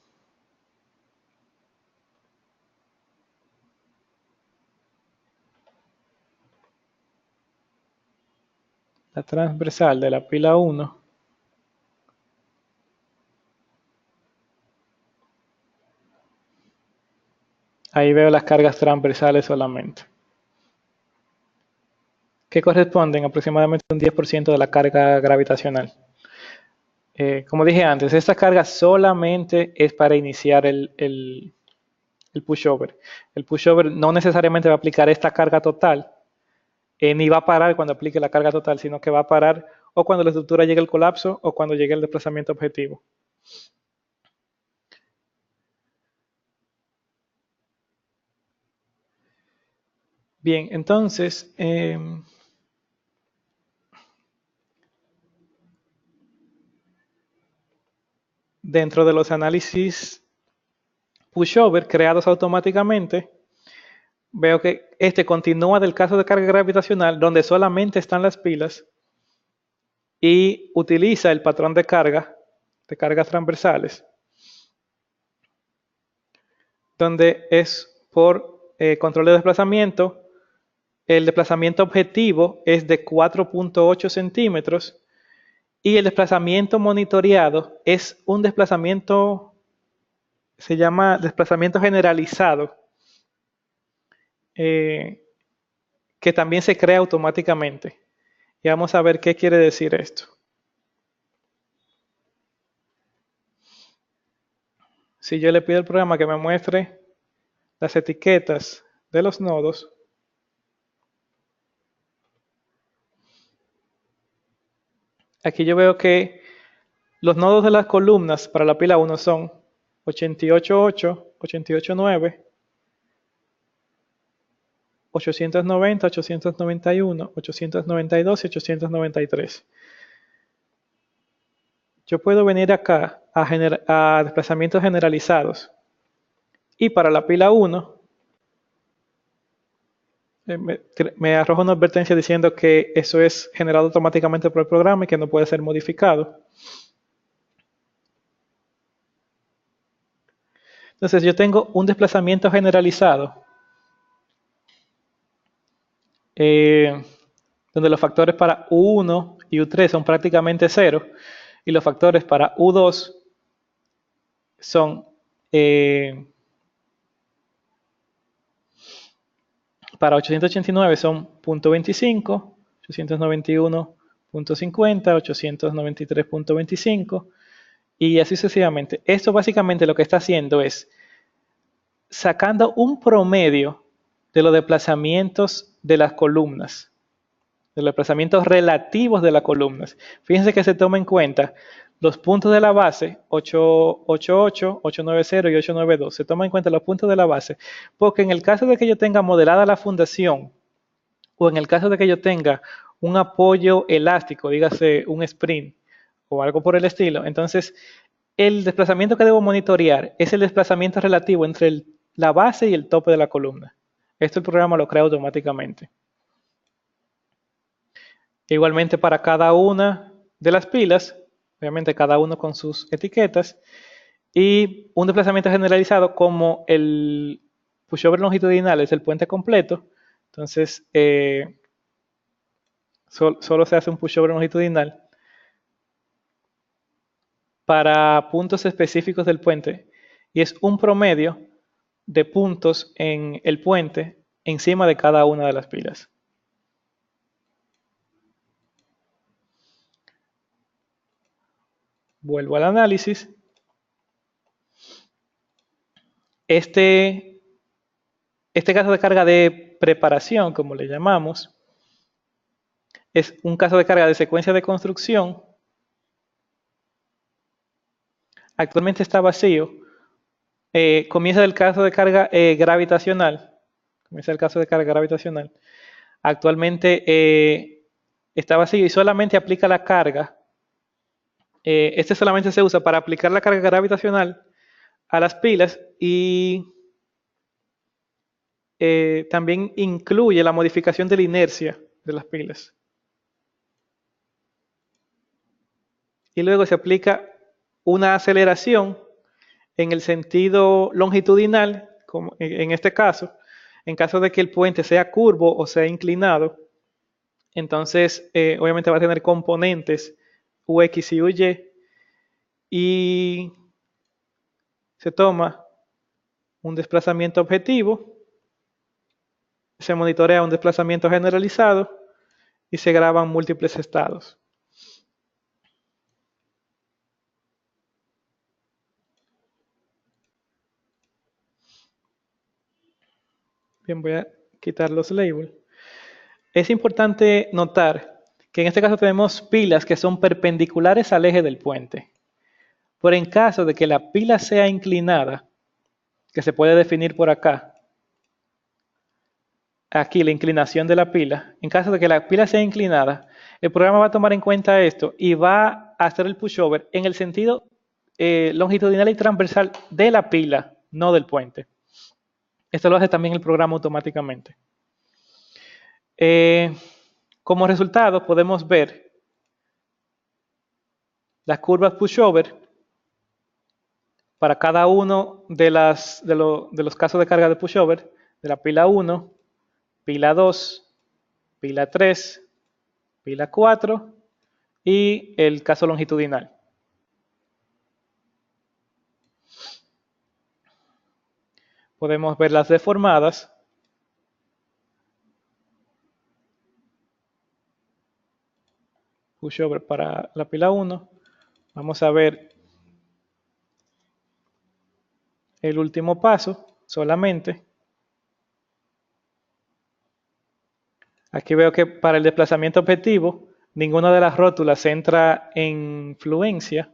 la transversal de la pila 1, ahí veo las cargas transversales solamente, que corresponden aproximadamente a un 10% de la carga gravitacional. Como dije antes, esta carga solamente es para iniciar el pushover. El pushover no necesariamente va a aplicar esta carga total, ni va a parar cuando aplique la carga total, sino que va a parar o cuando la estructura llegue al colapso o cuando llegue el desplazamiento objetivo. Bien, entonces, dentro de los análisis pushover creados automáticamente, veo que este continúa del caso de carga gravitacional donde solamente están las pilas y utiliza el patrón de cargas transversales, donde es por control de desplazamiento. El desplazamiento objetivo es de 4.8 centímetros y el desplazamiento monitoreado es un desplazamiento, se llama desplazamiento generalizado, que también se crea automáticamente. Y vamos a ver qué quiere decir esto. Si yo le pido al programa que me muestre las etiquetas de los nodos, aquí yo veo que los nodos de las columnas para la pila 1 son 88.8, 88.9, 890, 891, 892 y 893. Yo puedo venir acá a desplazamientos generalizados y para la pila 1 me arroja una advertencia diciendo que eso es generado automáticamente por el programa y que no puede ser modificado. Entonces yo tengo un desplazamiento generalizado donde los factores para U1 y U3 son prácticamente cero y los factores para U2 son para 889 son 0.25, 891.50, 893.25 y así sucesivamente. Esto básicamente lo que está haciendo es sacando un promedio de los desplazamientos de las columnas, de los desplazamientos relativos de las columnas. Fíjense que se toma en cuenta los puntos de la base, 888, 890 y 892. Se toma en cuenta los puntos de la base, porque en el caso de que yo tenga modelada la fundación, o en el caso de que yo tenga un apoyo elástico, dígase un sprint o algo por el estilo, entonces el desplazamiento que debo monitorear es el desplazamiento relativo entre la base y el tope de la columna. Esto el programa lo crea automáticamente. Igualmente para cada una de las pilas, obviamente cada uno con sus etiquetas, y un desplazamiento generalizado como el pushover longitudinal es el puente completo, entonces solo se hace un pushover longitudinal para puntos específicos del puente y es un promedio de puntos en el puente encima de cada una de las pilas. Vuelvo al análisis. Este caso de carga de preparación, como le llamamos, es un caso de carga de secuencia de construcción. Actualmente está vacío. Comienza el caso de carga gravitacional. Comienza el caso de carga gravitacional. Actualmente está vacío y solamente aplica la carga. Este solamente se usa para aplicar la carga gravitacional a las pilas y también incluye la modificación de la inercia de las pilas. Y luego se aplica una aceleración en el sentido longitudinal, como en este caso, en caso de que el puente sea curvo o sea inclinado, entonces obviamente va a tener componentes Ux y Uy y se toma un desplazamiento objetivo, se monitorea un desplazamiento generalizado y se graban múltiples estados. Bien, voy a quitar los labels. Es importante notar que en este caso tenemos pilas que son perpendiculares al eje del puente. Pero en caso de que la pila sea inclinada, que se puede definir por acá, aquí la inclinación de la pila, en caso de que la pila sea inclinada, el programa va a tomar en cuenta esto y va a hacer el pushover en el sentido longitudinal y transversal de la pila, no del puente. Esto lo hace también el programa automáticamente. Como resultado podemos ver las curvas pushover para cada uno de los casos de carga de pushover, de la pila 1, pila 2, pila 3, pila 4 y el caso longitudinal. Podemos ver las deformadas. Pushover para la pila 1. Vamos a ver el último paso solamente. Aquí veo que para el desplazamiento objetivo, ninguna de las rótulas entra en fluencia.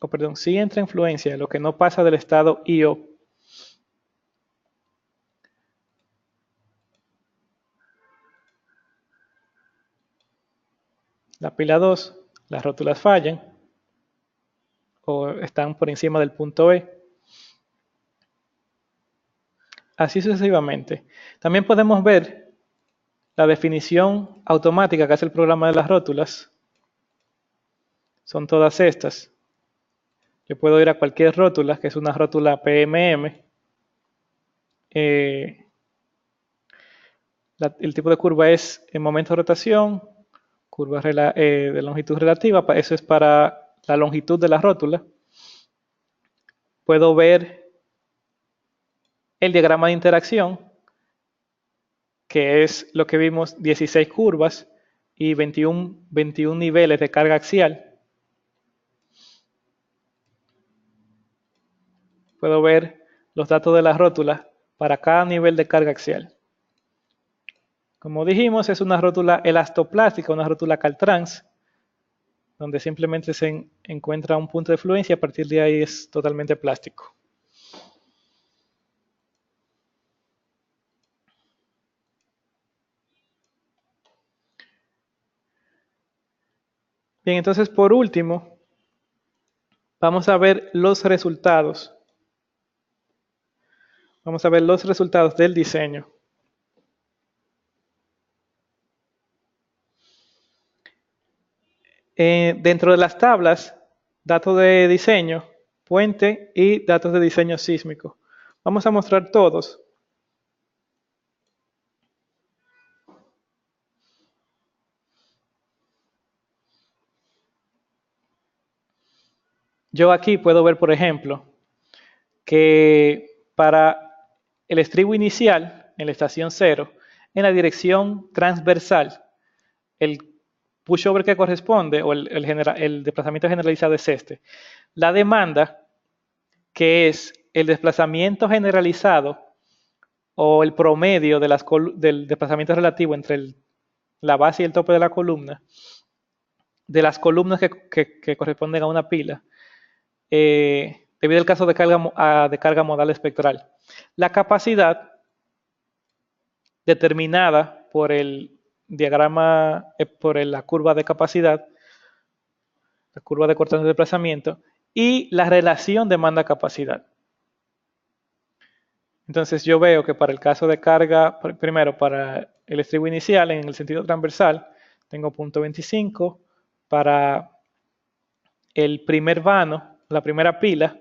O perdón, sí entra en fluencia, lo que no pasa del estado IO. La pila 2, las rótulas fallan o están por encima del punto E. Así sucesivamente. También podemos ver la definición automática que hace el programa de las rótulas. Son todas estas. Yo puedo ir a cualquier rótula, que es una rótula PMM. El tipo de curva es en momento de rotación, curva de longitud relativa, eso es para la longitud de la rótula. Puedo ver el diagrama de interacción, que es lo que vimos, 16 curvas y 21 niveles de carga axial. Puedo ver los datos de la rótula para cada nivel de carga axial. Como dijimos, es una rótula elastoplástica, una rótula Caltrans, donde simplemente se encuentra un punto de fluencia y a partir de ahí es totalmente plástico. Bien, entonces por último, vamos a ver los resultados. Vamos a ver los resultados del diseño. Dentro de las tablas, datos de diseño, puente y datos de diseño sísmico. Vamos a mostrar todos. Yo aquí puedo ver, por ejemplo, que para el estribo inicial, en la estación 0, en la dirección transversal, el pushover que corresponde, o el desplazamiento generalizado es este. La demanda que es el desplazamiento generalizado o el promedio de del desplazamiento relativo entre la base y el tope de la columna, de las columnas que corresponden a una pila, debido al caso de carga modal espectral. La capacidad determinada por el diagrama, por la curva de capacidad, la curva de cortante de desplazamiento, y la relación demanda-capacidad. Entonces yo veo que para el caso de carga, primero para el estribo inicial en el sentido transversal, tengo punto 25, para el primer vano, la primera pila,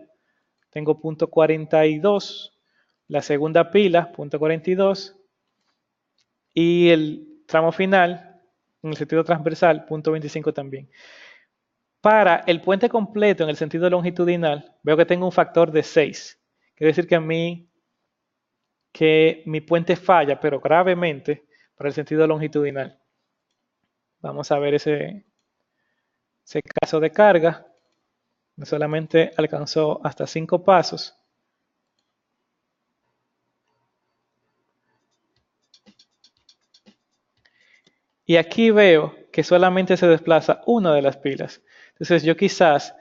tengo punto 42, la segunda pila, punto 42, y el tramo final, en el sentido transversal, punto 25 también. Para el puente completo en el sentido longitudinal, veo que tengo un factor de 6. Quiere decir que mi puente falla, pero gravemente, para el sentido longitudinal. Vamos a ver ese caso de carga. Solamente alcanzó hasta 5 pasos. Y aquí veo que solamente se desplaza una de las pilas. Entonces yo quizás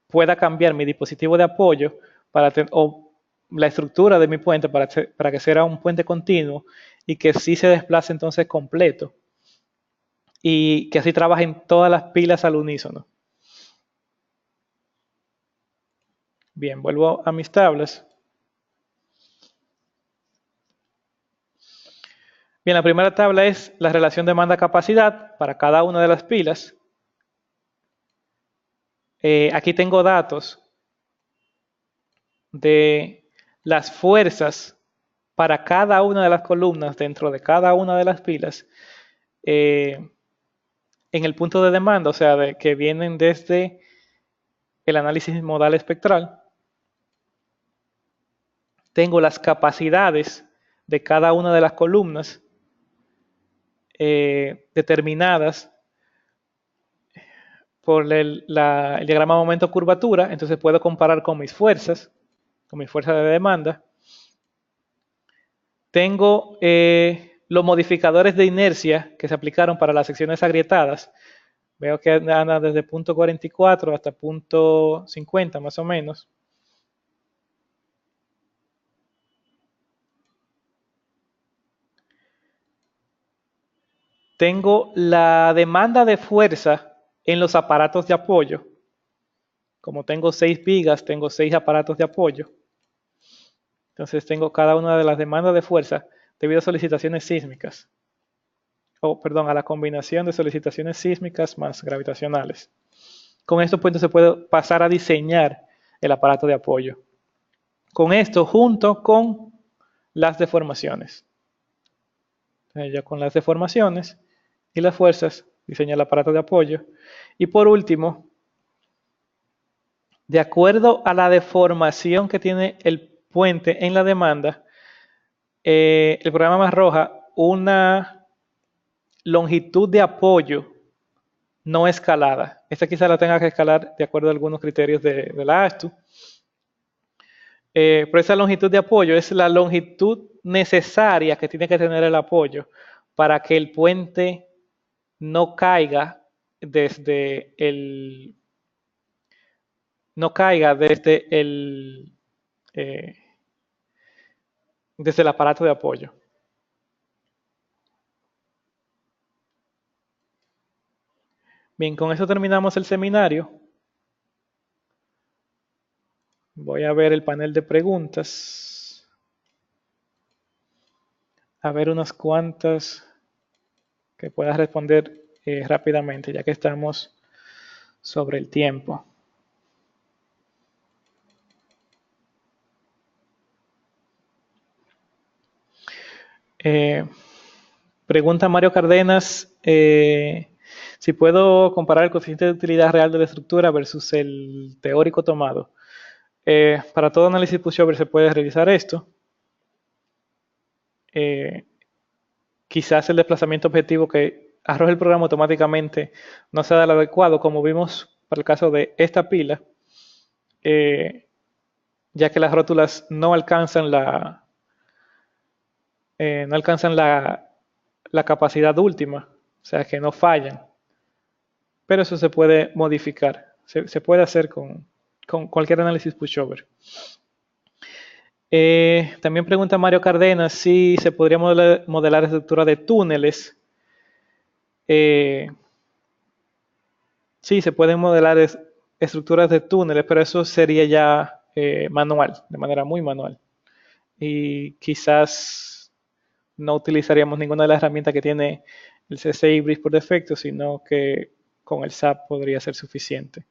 pueda cambiar mi dispositivo de apoyo o la estructura de mi puente para que sea un puente continuo y que sí se desplace entonces completo y que así trabajen todas las pilas al unísono. Bien, vuelvo a mis tablas. Bien, la primera tabla es la relación demanda-capacidad para cada una de las pilas. Aquí tengo datos de las fuerzas para cada una de las columnas dentro de cada una de las pilas en el punto de demanda, o sea, que vienen desde el análisis modal espectral. Tengo las capacidades de cada una de las columnas determinadas por el diagrama momento-curvatura, entonces puedo comparar con mis fuerzas de demanda. Tengo los modificadores de inercia que se aplicaron para las secciones agrietadas. Veo que anda desde punto 44 hasta punto 50 más o menos. Tengo la demanda de fuerza en los aparatos de apoyo. Como tengo 6 vigas, tengo 6 aparatos de apoyo. Entonces tengo cada una de las demandas de fuerza debido a solicitaciones sísmicas. Perdón, a la combinación de solicitaciones sísmicas más gravitacionales. Con esto pues se puede pasar a diseñar el aparato de apoyo. Con esto junto con las deformaciones. Ya con las deformaciones y las fuerzas diseña el aparato de apoyo. Y por último, de acuerdo a la deformación que tiene el puente en la demanda, el programa me arroja una longitud de apoyo no escalada. Esta quizá la tenga que escalar de acuerdo a algunos criterios de la ASTU. Pero esa longitud de apoyo es la longitud necesaria que tiene que tener el apoyo para que el puente no caiga desde el desde el aparato de apoyo. Bien, con eso terminamos el seminario. Voy a ver el panel de preguntas. A ver unas cuantas que pueda responder rápidamente, ya que estamos sobre el tiempo. Pregunta Mario Cárdenas si puedo comparar el coeficiente de utilidad real de la estructura versus el teórico tomado. Para todo análisis pushover se puede realizar esto. Quizás el desplazamiento objetivo que arroja el programa automáticamente no sea el adecuado, como vimos para el caso de esta pila. ya que las rótulas no alcanzan la capacidad última, o sea que no fallan, pero eso se puede modificar, se puede hacer con cualquier análisis pushover. También pregunta Mario Cardenas si se podría modelar estructura de túneles. Sí, se pueden modelar estructuras de túneles, pero eso sería ya manual, de manera muy manual. Y quizás no utilizaríamos ninguna de las herramientas que tiene el CCI Bridge por defecto, sino que con el SAP podría ser suficiente.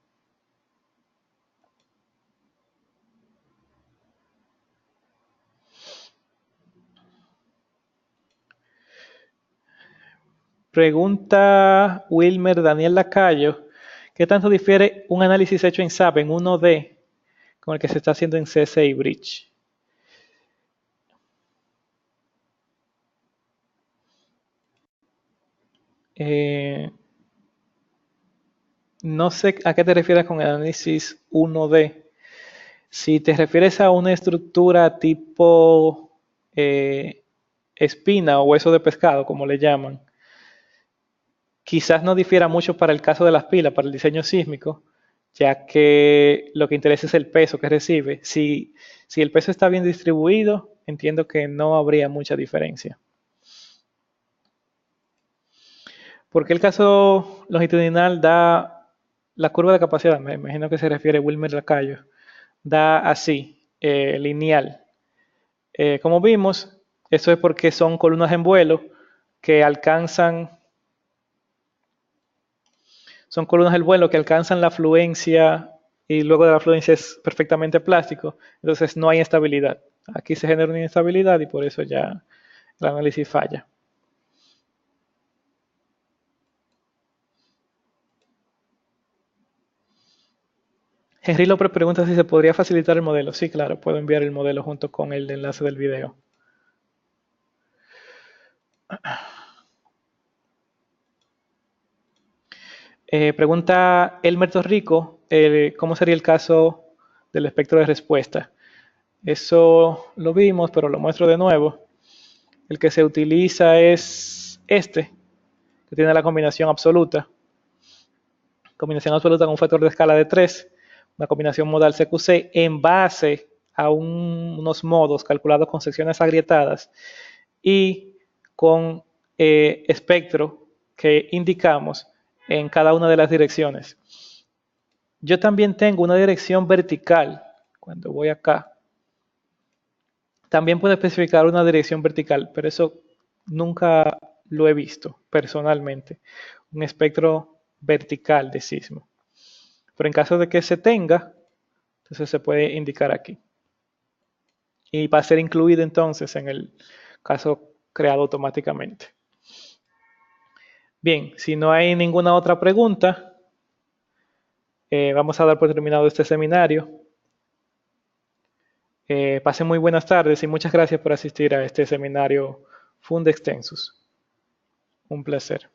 Pregunta Wilmer Daniel Lacayo, ¿qué tanto difiere un análisis hecho en SAP en 1D con el que se está haciendo en CCI Bridge? No sé a qué te refieres con el análisis 1D. Si te refieres a una estructura tipo espina o hueso de pescado, como le llaman, quizás no difiera mucho para el caso de las pilas, para el diseño sísmico, ya que lo que interesa es el peso que recibe. Si el peso está bien distribuido, entiendo que no habría mucha diferencia. Porque el caso longitudinal da la curva de capacidad, me imagino que se refiere Wilmer Lacayo, da así, lineal. Como vimos, eso es porque son columnas en vuelo que alcanzan, son columnas del vuelo que alcanzan la fluencia y luego de la fluencia es perfectamente plástico, entonces no hay estabilidad. Aquí se genera una inestabilidad y por eso ya el análisis falla. Henry López pregunta si se podría facilitar el modelo. Sí, claro, puedo enviar el modelo junto con el enlace del video. Pregunta Elmer Torrico, ¿cómo sería el caso del espectro de respuesta? Eso lo vimos, pero lo muestro de nuevo. El que se utiliza es este, que tiene la combinación absoluta. Combinación absoluta con un factor de escala de 3, una combinación modal CQC en base a unos modos calculados con secciones agrietadas y con espectro que indicamos en cada una de las direcciones. Yo también tengo una dirección vertical. Cuando voy acá, también puedo especificar una dirección vertical, pero eso nunca lo he visto personalmente. Un espectro vertical de sismo. Pero en caso de que se tenga, entonces se puede indicar aquí. Y va a ser incluido entonces en el caso creado automáticamente. Bien, si no hay ninguna otra pregunta, vamos a dar por terminado este seminario. Pasen muy buenas tardes y muchas gracias por asistir a este seminario Fund Extensus. Un placer.